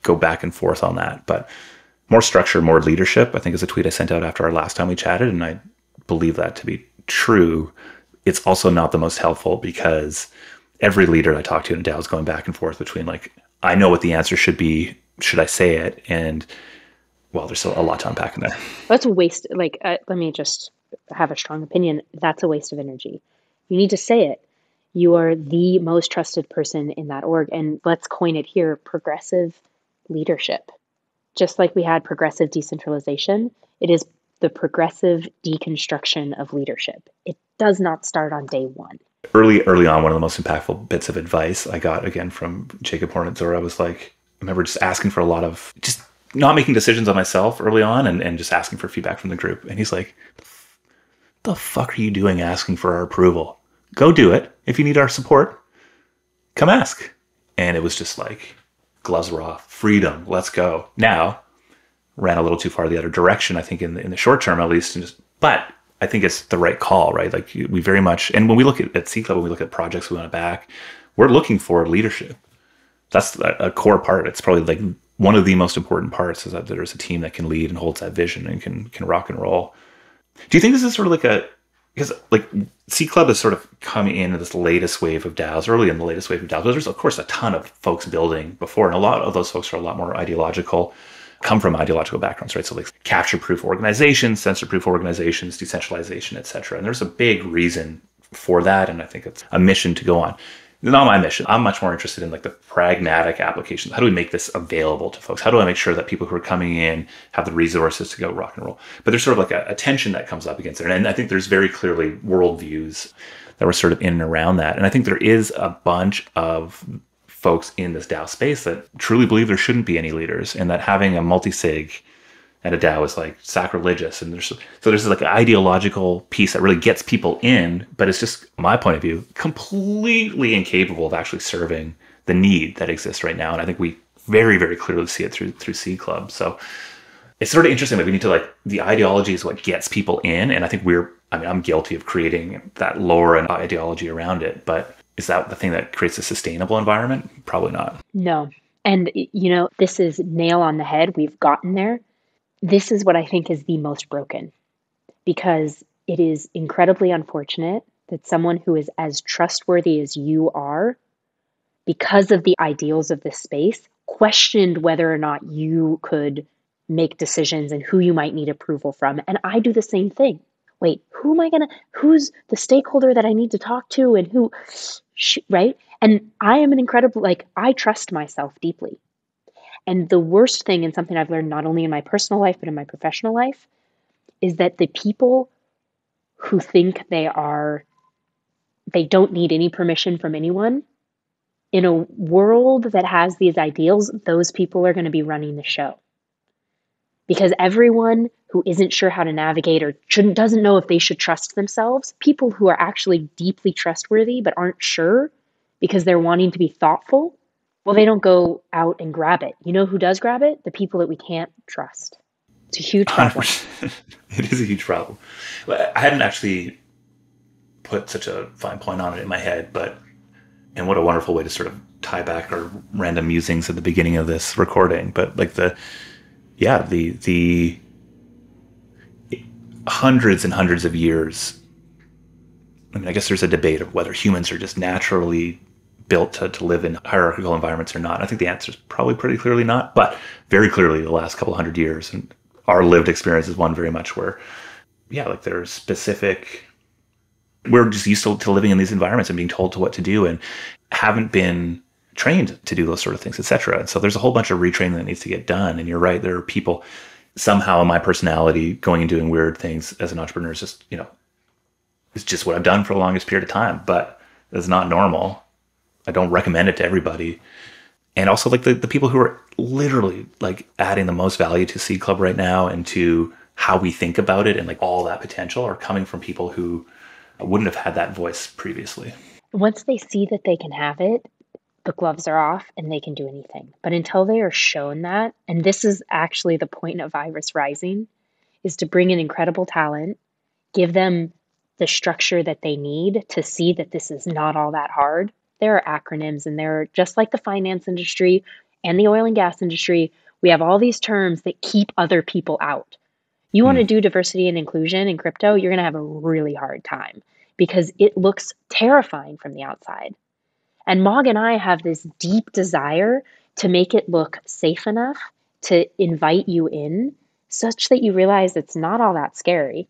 go back and forth on that. But more structure, more leadership, I think is a tweet I sent out after our last time we chatted, and I believe that to be true. It's also not the most helpful because every leader I talk to in a DAO is going back and forth between like, I know what the answer should be. Should I say it? And well, there's still a lot to unpack in there. That's a waste. Like, let me just have a strong opinion. That's a waste of energy. You need to say it. You are the most trusted person in that org. And let's coin it here, progressive leadership. Just like we had progressive decentralization, it is the progressive deconstruction of leadership. It does not start on day one. Early on, one of the most impactful bits of advice I got, again, from Jacob Hornitzor, I was like, I remember just asking for a lot of, just not making decisions on myself early on and just asking for feedback from the group. And he's like, the fuck are you doing asking for our approval? Go do it. If you need our support, come ask. And it was just like, gloves were off, freedom, let's go. Now, ran a little too far the other direction, I think in the short term at least. But I think it's the right call, right? Like we very much, and when we look at Seed Club, when we look at projects we want to back, we're looking for leadership. That's a core part. It's probably like one of the most important parts is that there's a team that can lead and holds that vision and can rock and roll. Do you think this is sort of like because like Seed Club has sort of come into this latest wave of DAOs, early in the latest wave of DAOs. There's of course a ton of folks building before, and a lot of those folks are a lot more ideological, come from ideological backgrounds, right? So like capture proof organizations, censor proof organizations, decentralization, et cetera. And there's a big reason for that. And I think it's a mission to go on. It's not my mission. I'm much more interested in like the pragmatic applications. How do we make this available to folks? How do I make sure that people who are coming in have the resources to go rock and roll? But there's sort of like a tension that comes up against it. And I think there's very clearly worldviews that were sort of in and around that. And I think there is a bunch of folks in this DAO space that truly believe there shouldn't be any leaders, and that having a multi-sig at a DAO is like sacrilegious. And there's like an ideological piece that really gets people in, but it's just, my point of view, completely incapable of actually serving the need that exists right now. And I think we very, very clearly see it through C Club. So it's sort of interesting that we need to like, the ideology is what gets people in. And I think I'm guilty of creating that lore and ideology around it, but is that the thing that creates a sustainable environment? Probably not. No. And, this is nail on the head. We've gotten there. This is what I think is the most broken, because it is incredibly unfortunate that someone who is as trustworthy as you are, because of the ideals of this space, questioned whether or not you could make decisions and who you might need approval from. And I do the same thing. Wait, who's the stakeholder that I need to talk to, and who, right? And I am I trust myself deeply. And the worst thing, and something I've learned not only in my personal life, but in my professional life, is that the people who think they don't need any permission from anyone, in a world that has these ideals, those people are going to be running the show. Because everyone who isn't sure how to navigate or doesn't know if they should trust themselves, people who are actually deeply trustworthy but aren't sure because they're wanting to be thoughtful, well, they don't go out and grab it. You know who does grab it? The people that we can't trust. It's a huge problem. 100%. It is a huge problem. I hadn't actually put such a fine point on it in my head, and what a wonderful way to sort of tie back our random musings at the beginning of this recording. But like the hundreds and hundreds of years. I mean, I guess there's a debate of whether humans are just naturally built to live in hierarchical environments or not. I think the answer is probably pretty clearly not, but very clearly the last couple hundred years, and our lived experience is one very much where, there's specific, we're just used to living in these environments and being told to what to do, and haven't been trained to do those sort of things, etc. And so there's a whole bunch of retraining that needs to get done. And you're right, there are people, somehow in my personality, going and doing weird things as an entrepreneur is just, it's just what I've done for the longest period of time, but it's not normal. I don't recommend it to everybody. And also like the people who are literally like adding the most value to C Club right now and to how we think about it and like all that potential are coming from people who wouldn't have had that voice previously. Once they see that they can have it, the gloves are off and they can do anything. But until they are shown that, and this is actually the point of Iris Rising, is to bring in incredible talent, give them the structure that they need to see that this is not all that hard. There are acronyms, and they're just like the finance industry and the oil and gas industry. We have all these terms that keep other people out. You want to do diversity and inclusion in crypto, you're going to have a really hard time because it looks terrifying from the outside. And Mog and I have this deep desire to make it look safe enough to invite you in such that you realize it's not all that scary.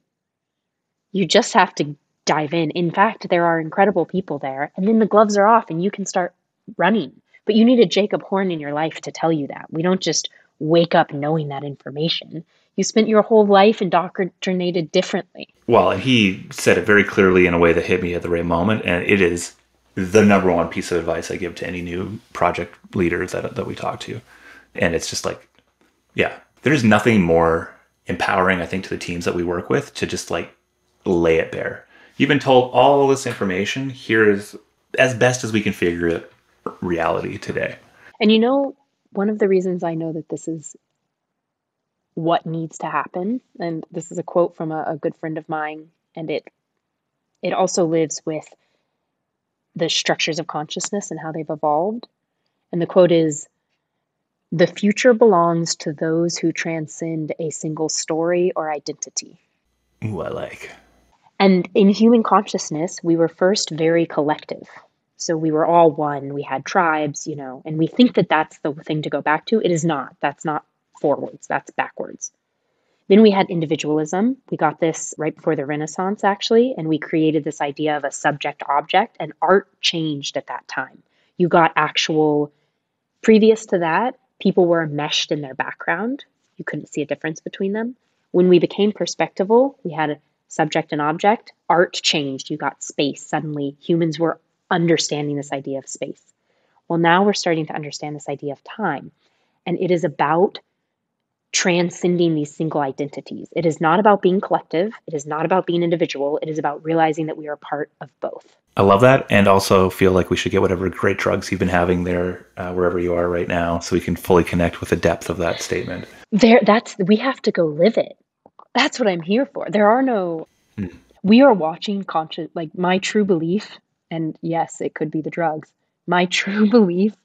You just have to dive in. In fact, there are incredible people there, and then the gloves are off and you can start running. But you need a Jacob Horn in your life to tell you that. We don't just wake up knowing that information. You spent your whole life indoctrinated differently. Well, and he said it very clearly in a way that hit me at the right moment, and it is the number one piece of advice I give to any new project leaders that we talk to. And it's just like, there's nothing more empowering, I think, to the teams that we work with to just like lay it bare. You've been told all this information. Here is, as best as we can figure it, reality today. And one of the reasons I know that this is what needs to happen, and this is a quote from a good friend of mine, and it also lives with the structures of consciousness and how they've evolved. And the quote is, "The future belongs to those who transcend a single story or identity." Ooh, I like. And in human consciousness, we were first very collective. So we were all one. We had tribes, and we think that that's the thing to go back to. It is not. That's not forwards. That's backwards. Then we had individualism. We got this right before the Renaissance, actually, and we created this idea of a subject object, and art changed at that time. You got actual, previous to that, people were enmeshed in their background. You couldn't see a difference between them. When we became perspectival, we had a subject and object. Art changed. You got space. Suddenly, humans were understanding this idea of space. Well, now we're starting to understand this idea of time, and it is about transcending these single identities. It is not about being collective. It is not about being individual. It is about realizing that we are part of both. I love that, and also feel like we should get whatever great drugs you've been having there, wherever you are right now, so we can fully connect with the depth of that statement. We have to go live it. That's what I'm here for. There are no, we are watching conscious, like my true belief, and yes, it could be the drugs. My true belief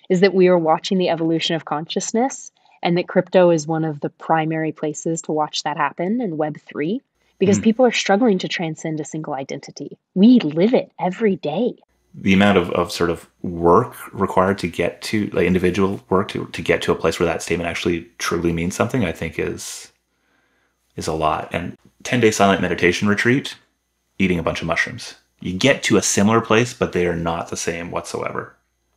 is that we are watching the evolution of consciousness, and that crypto is one of the primary places to watch that happen in Web3, because people are struggling to transcend a single identity. We live it every day. The amount of sort of work required to get to, like, individual work to get to a place where that statement actually truly means something, I think is a lot. And 10-day silent meditation retreat, eating a bunch of mushrooms. You get to a similar place, but they are not the same whatsoever.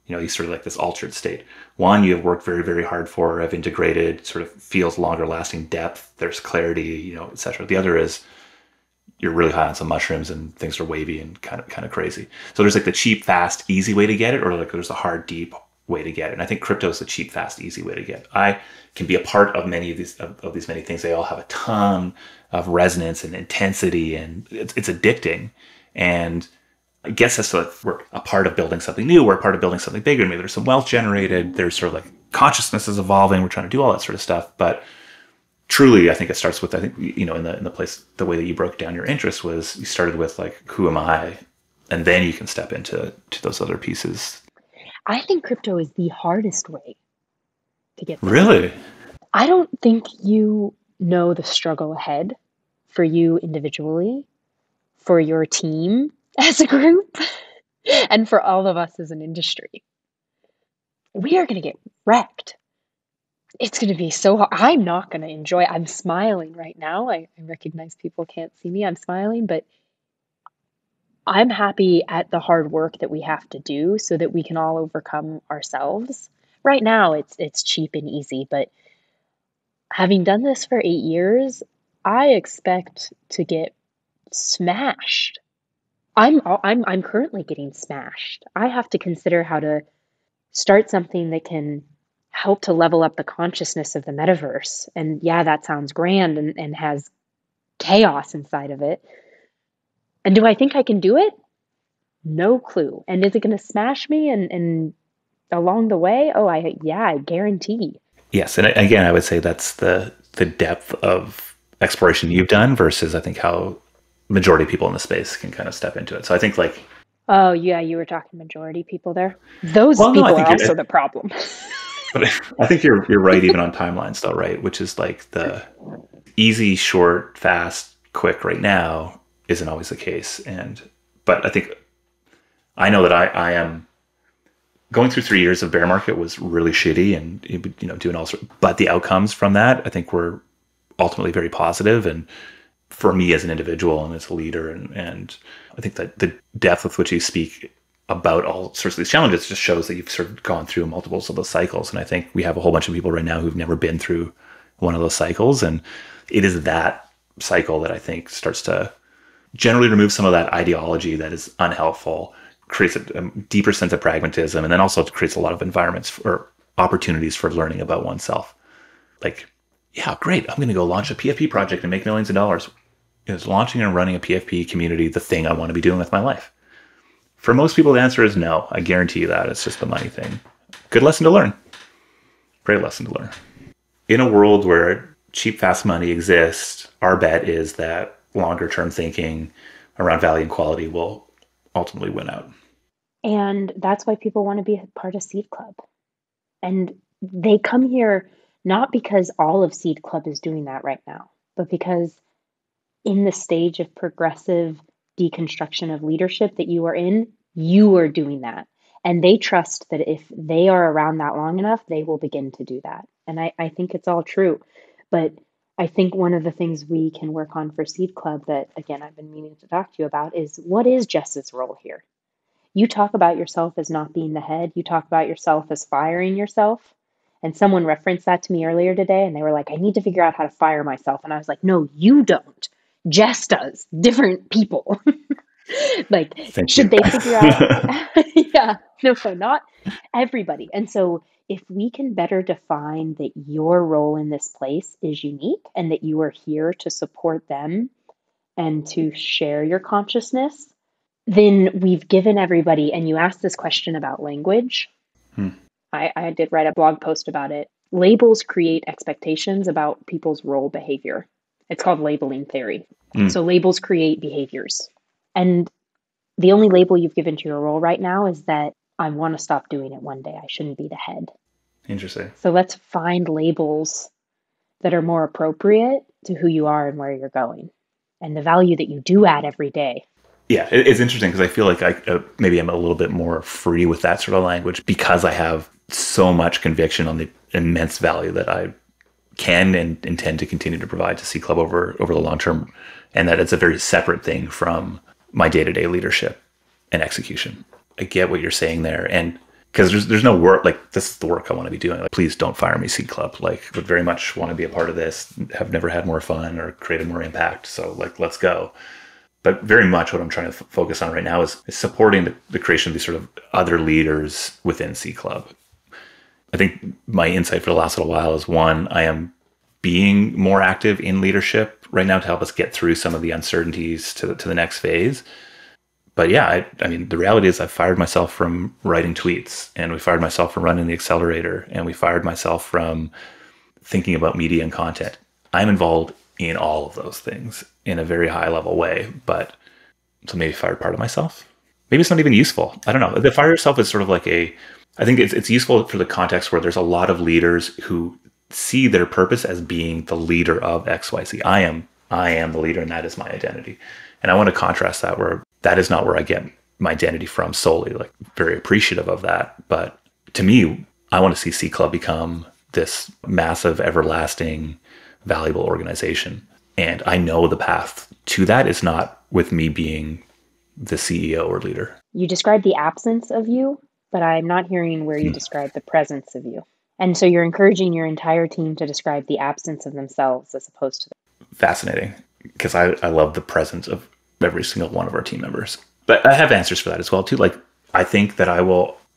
You know, you sort of like this altered state. One, you have worked very, very hard for, have integrated, sort of feels longer lasting depth. There's clarity, you know, et cetera. The other is you're really high on some mushrooms and things are wavy and kind of crazy. So there's like the cheap, fast, easy way to get it, or like there's a hard, deep way to get it. And I think crypto is the cheap, fast, easy way to get it. I can be a part of many of these many things. They all have a ton of resonance and intensity, and it's addicting. And I guess that's like we're a part of building something new. We're a part of building something bigger. Maybe there's some wealth generated. There's sort of like consciousness is evolving. We're trying to do all that sort of stuff. But truly, I think it starts with, I think, you know, in the place, the way that you broke down your interest was you started with like, who am I? And then you can step into those other pieces. I think crypto is the hardest way to get there. Really? I don't think you know the struggle ahead for you individually, for your team as a group, and for all of us as an industry. We are going to get wrecked. It's going to be so hard. I'm not going to enjoy it. I'm smiling right now. I recognize people can't see me. I'm smiling, but I'm happy at the hard work that we have to do so that we can all overcome ourselves. Right now, it's cheap and easy, but having done this for 8 years, I expect to get smashed. I'm currently getting smashed. I have to consider how to start something that can help to level up the consciousness of the metaverse. And yeah, that sounds grand and has chaos inside of it. And do I think I can do it? No clue. And is it going to smash me and along the way? Oh, I guarantee. Yes. And again, I would say that's the depth of exploration you've done versus I think how majority of people in the space can kind of step into it. So I think like, oh yeah, you were talking majority people there. Those people are also the problem. But I think you're right, even on timelines though, right? Which is like the easy, short, fast, quick right now isn't always the case. But I think I know that I am going through 3 years of bear market was really shitty and, you know, doing all sorts, but the outcomes from that I think were ultimately very positive. And for me as an individual and as a leader, and I think that the depth with which you speak about all sorts of these challenges just shows that you've sort of gone through multiples of those cycles. And I think we have a whole bunch of people right now who've never been through one of those cycles. And it is that cycle that I think starts to generally remove some of that ideology that is unhelpful, creates a deeper sense of pragmatism, and then also creates a lot of environments or opportunities for learning about oneself. Like, yeah, great. I'm going to go launch a PFP project and make millions of dollars. Is launching and running a PFP community the thing I want to be doing with my life? For most people, the answer is no. I guarantee you that. It's just the money thing. Good lesson to learn. Great lesson to learn. In a world where cheap, fast money exists, our bet is that longer term thinking around value and quality will ultimately win out. And that's why people want to be a part of Seed Club. And they come here not because all of Seed Club is doing that right now, but because in the stage of progressive deconstruction of leadership that you are in, you are doing that. And they trust that if they are around that long enough, they will begin to do that. And I think it's all true. But I think one of the things we can work on for Seed Club that, again, I've been meaning to talk to you about is, what is Jess's role here? You talk about yourself as not being the head. You talk about yourself as firing yourself. And someone referenced that to me earlier today, and they were like, I need to figure out how to fire myself. And I was like, no, you don't. Jess does. Different people. Like, Thank should you. they figure out? Yeah, no, not everybody. And so if we can better define that your role in this place is unique and that you are here to support them and to share your consciousness, then we've given everybody, and you asked this question about language. I did write a blog post about it. Labels create expectations about people's role behavior. It's called labeling theory. So labels create behaviors. And the only label you've given to your role right now is that I want to stop doing it one day. I shouldn't be the head. Interesting. So let's find labels that are more appropriate to who you are and where you're going and the value that you do add every day. Yeah, it's interesting because I feel like maybe I'm a little bit more free with that sort of language because I have so much conviction on the immense value that I can and intend to continue to provide to Seed Club over the long term, and that it's a very separate thing from my day-to-day leadership and execution. I get what you're saying there, and because there's no work, like, this is the work I want to be doing. Like, please don't fire me, Seed Club. Like, would very much want to be a part of this, have never had more fun or created more impact. So, like, let's go. But very much what I'm trying to focus on right now is supporting the creation of these sort of other leaders within Seed Club. I think my insight for the last little while is, one, I am being more active in leadership right now to help us get through some of the uncertainties to the next phase. But yeah, I mean, the reality is I fired myself from writing tweets, and we fired myself from running the accelerator, and we fired myself from thinking about media and content. I'm involved in all of those things in a very high level way, but so maybe fired part of myself. Maybe it's not even useful. I don't know. The fire yourself is sort of like I think it's useful for the context where there's a lot of leaders who see their purpose as being the leader of XYZ. I am the leader, and that is my identity. And I want to contrast that where that is not where I get my identity from solely, like, very appreciative of that. But to me, I want to see Seed Club become this massive, everlasting, valuable organization. And I know the path to that is not with me being the CEO or leader. You described the absence of you, but I'm not hearing where you describe the presence of you. And so you're encouraging your entire team to describe the absence of themselves as opposed to Fascinating, because I love the presence of every single one of our team members. But I have answers for that as well too. Like, I think that I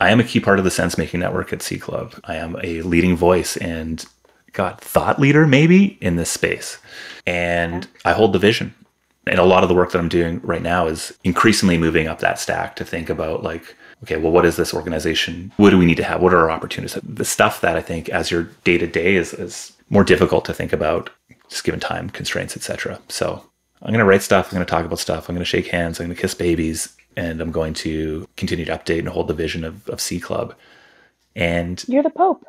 am a key part of the sense making network at Seed Club. I am a leading voice and thought leader maybe in this space. And I hold the vision. And a lot of the work that I'm doing right now is increasingly moving up that stack to think about, like, okay, well, what is this organization? What do we need to have? What are our opportunities? The stuff that I think as your day-to-day is more difficult to think about, just given time constraints, etc. So I'm going to write stuff. I'm going to talk about stuff. I'm going to shake hands. I'm going to kiss babies. And I'm going to continue to update and hold the vision of Seed Club. And you're the Pope.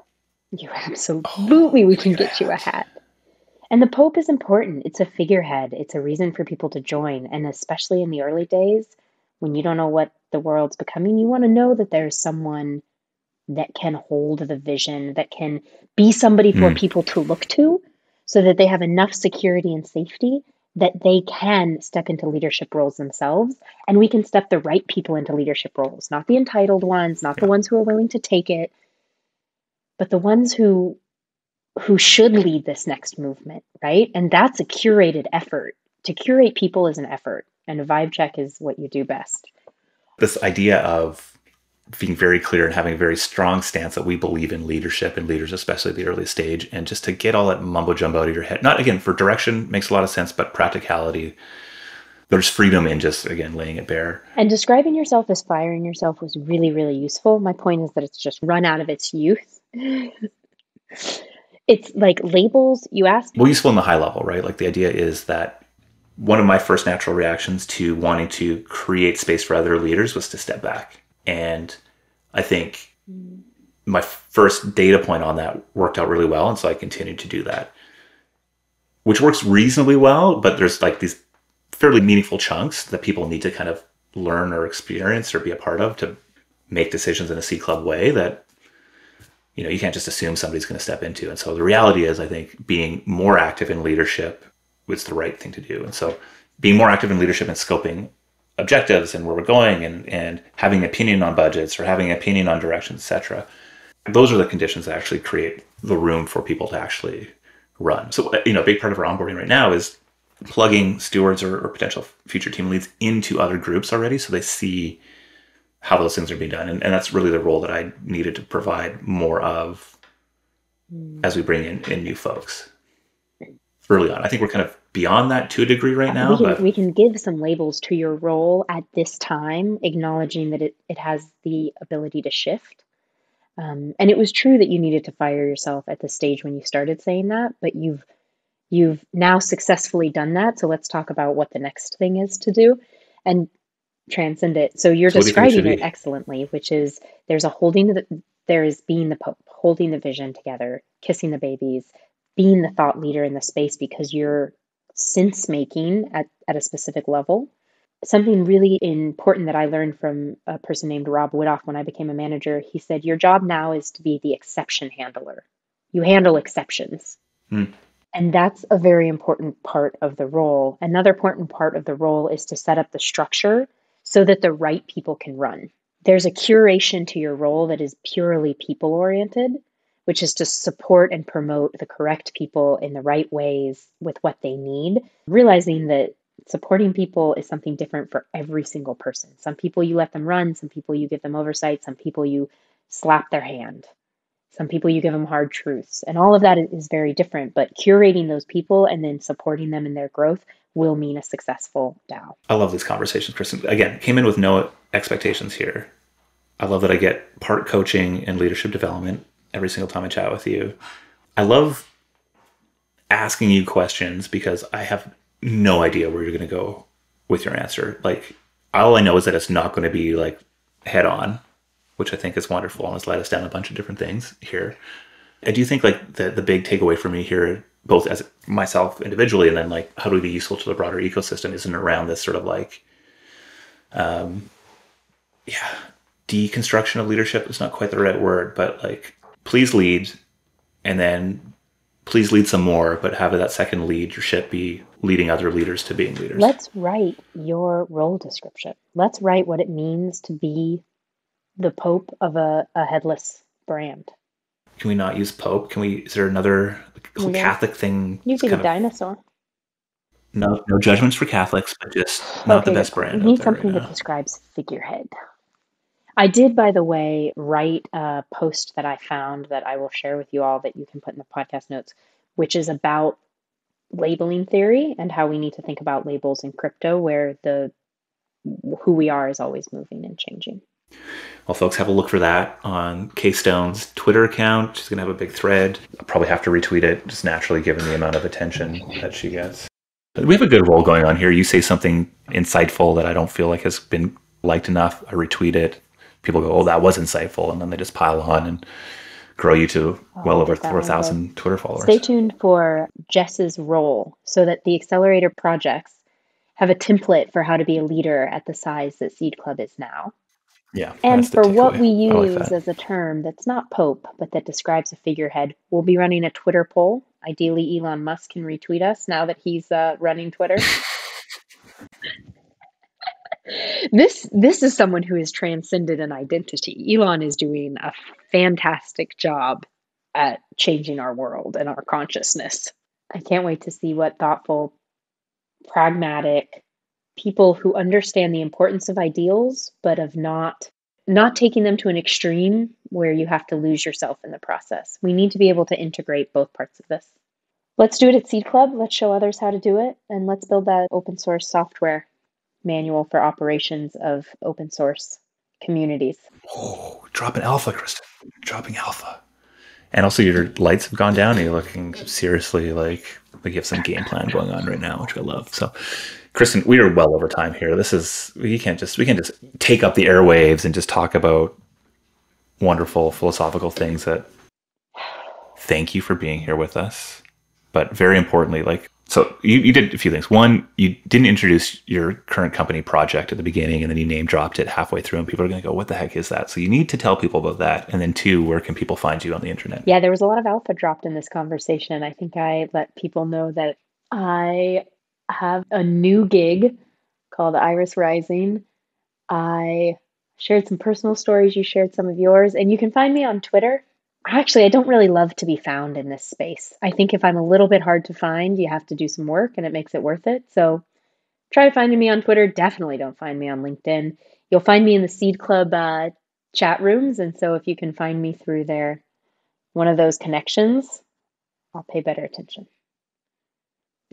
You absolutely, we can get you a hat. And the Pope is important. It's a figurehead. It's a reason for people to join. And especially in the early days, when you don't know what the world's becoming, you want to know that there's someone that can hold the vision, that can be somebody for people to look to, so that they have enough security and safety that they can step into leadership roles themselves. And we can step the right people into leadership roles, not the entitled ones, not the ones who are willing to take it, but the ones who should lead this next movement, right? And that's a curated effort. To curate people is an effort, and a vibe check is what you do best. This idea of being very clear and having a very strong stance that we believe in leadership and leaders, especially at the early stage, and just to get all that mumbo jumbo out of your head. Not, again, for direction makes a lot of sense, but practicality, there's freedom in just, again, laying it bare. And describing yourself as firing yourself was really, really useful. My point is that it's just run out of its youth. It's like labels you asked. Well, useful in the high level, right? Like, the idea is that one of my first natural reactions to wanting to create space for other leaders was to step back. And I think my first data point on that worked out really well. And so I continued to do that, which works reasonably well, but there's like these fairly meaningful chunks that people need to kind of learn or experience or be a part of to make decisions in a C Club way that, you can't just assume somebody's going to step into. And so the reality is, I think being more active in leadership was the right thing to do. And so being more active in leadership and scoping objectives and where we're going and having an opinion on budgets or having an opinion on directions, etc. Those are the conditions that actually create the room for people to actually run. So, a big part of our onboarding right now is plugging stewards or potential future team leads into other groups already, so they see how those things are being done. And that's really the role that I needed to provide more of as we bring in new folks early on. I think we're kind of beyond that to a degree right now. We can give some labels to your role at this time, acknowledging that it has the ability to shift. And it was true that you needed to fire yourself at the stage when you started saying that, but you've now successfully done that. So let's talk about what the next thing is to do and transcend it. So you're describing it excellently, which is there is being the Pope, holding the vision together, kissing the babies, being the thought leader in the space because you're sense making at a specific level. Something really important that I learned from a person named Rob Widoff when I became a manager, he said, your job now is to be the exception handler. You handle exceptions. And that's a very important part of the role. Another important part of the role is to set up the structure so that the right people can run. There's a curation to your role that is purely people-oriented, which is to support and promote the correct people in the right ways with what they need, realizing that supporting people is something different for every single person. Some people you let them run, some people you give them oversight, some people you slap their hand, some people you give them hard truths. And all of that is very different, but curating those people and then supporting them in their growth will mean a successful DAO. I love these conversations, Kristen. Again, came in with no expectations here. I love that I get part coaching and leadership development every single time I chat with you. I love asking you questions because I have no idea where you're going to go with your answer. Like, all I know is that it's not going to be like head on, which I think is wonderful and has led us down a bunch of different things here. I do think like the big takeaway for me here, both as myself individually and then like how do we be useful to the broader ecosystem, isn't around this sort of like, deconstruction of leadership is not quite the right word, but like, please lead, and then please lead some more, but have that second leadership be leading other leaders to being leaders. Let's write your role description. Let's write what it means to be the Pope of a headless brand. Can we not use Pope? Is there another Catholic thing? You could be a dinosaur. No judgments for Catholics, but just not the best brand. We need something that describes figurehead. I did, by the way, write a post that I found that I will share with you all that you can put in the podcast notes, which is about labeling theory and how we need to think about labels in crypto, where who we are is always moving and changing. Well, folks, have a look for that on Kstone's Twitter account. She's going to have a big thread. I'll probably have to retweet it, just naturally given the amount of attention that she gets. But we have a good role going on here. You say something insightful that I don't feel like has been liked enough. I retweet it. People go, oh, that was insightful. And then they just pile on and grow you to well over 4,000 Twitter followers. Stay tuned for Jess's role so that the accelerator projects have a template for how to be a leader at the size that Seed Club is now. Yeah. And for what we use as a term that's not Pope, but that describes a figurehead, we'll be running a Twitter poll. Ideally, Elon Musk can retweet us now that he's running Twitter. This is someone who has transcended an identity. Elon is doing a fantastic job at changing our world and our consciousness. I can't wait to see what thoughtful, pragmatic people who understand the importance of ideals, but of not taking them to an extreme where you have to lose yourself in the process. We need to be able to integrate both parts of this. Let's do it at Seed Club. Let's show others how to do it. And let's build that open source software manual for operations of open source communities. Oh, dropping alpha, Kristen. Dropping alpha. And also your lights have gone down and you're looking seriously like you have some game plan going on right now, which I love. So Kristen, we are well over time here. We can't just take up the airwaves and just talk about wonderful philosophical things. That thank you for being here with us. But very importantly, like So you did a few things. One, you didn't introduce your current company project at the beginning, and then you name dropped it halfway through, and people are going to go, what the heck is that? So you need to tell people about that. And then two, where can people find you on the internet? Yeah, there was a lot of alpha dropped in this conversation. I think I let people know that I have a new gig called Iris Rising. I shared some personal stories. You shared some of yours, and you can find me on Twitter. Actually, I don't really love to be found in this space. I think if I'm a little bit hard to find, you have to do some work and it makes it worth it. So try finding me on Twitter. Definitely don't find me on LinkedIn. You'll find me in the Seed Club chat rooms. And so if you can find me through there, one of those connections, I'll pay better attention.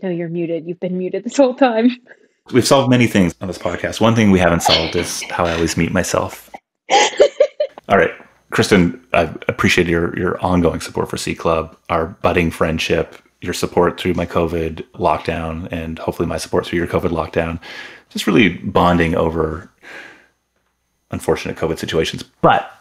No, you're muted. You've been muted this whole time. We've solved many things on this podcast. One thing we haven't solved is how I always mute myself. All right. Kristen, I appreciate your ongoing support for C Club, our budding friendship, your support through my COVID lockdown, and hopefully my support through your COVID lockdown. Just really bonding over unfortunate COVID situations. But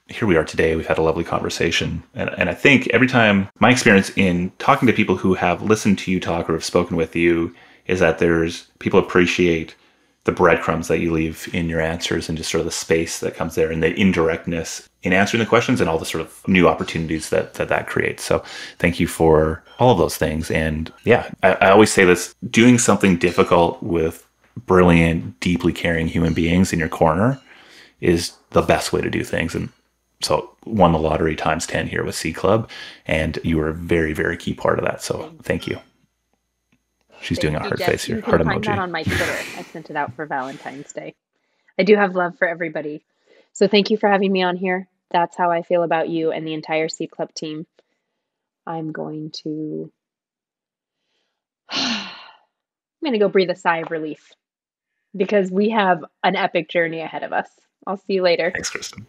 here we are today. We've had a lovely conversation. And I think every time my experience in talking to people who have listened to you talk or have spoken with you is that people appreciate the breadcrumbs that you leave in your answers and just sort of the space that comes there and the indirectness in answering the questions and all the sort of new opportunities that creates. So thank you for all of those things. And yeah, I always say this, doing something difficult with brilliant, deeply caring human beings in your corner is the best way to do things. And so won the lottery times 10 here with C Club, and you were a very, very key part of that. So thank you. She's doing a heart face here. Heart emoji. You can find that on my Twitter. I sent it out for Valentine's Day. I do have love for everybody. So thank you for having me on here. That's how I feel about you and the entire C Club team. I'm going to go breathe a sigh of relief because we have an epic journey ahead of us. I'll see you later. Thanks, Kristen.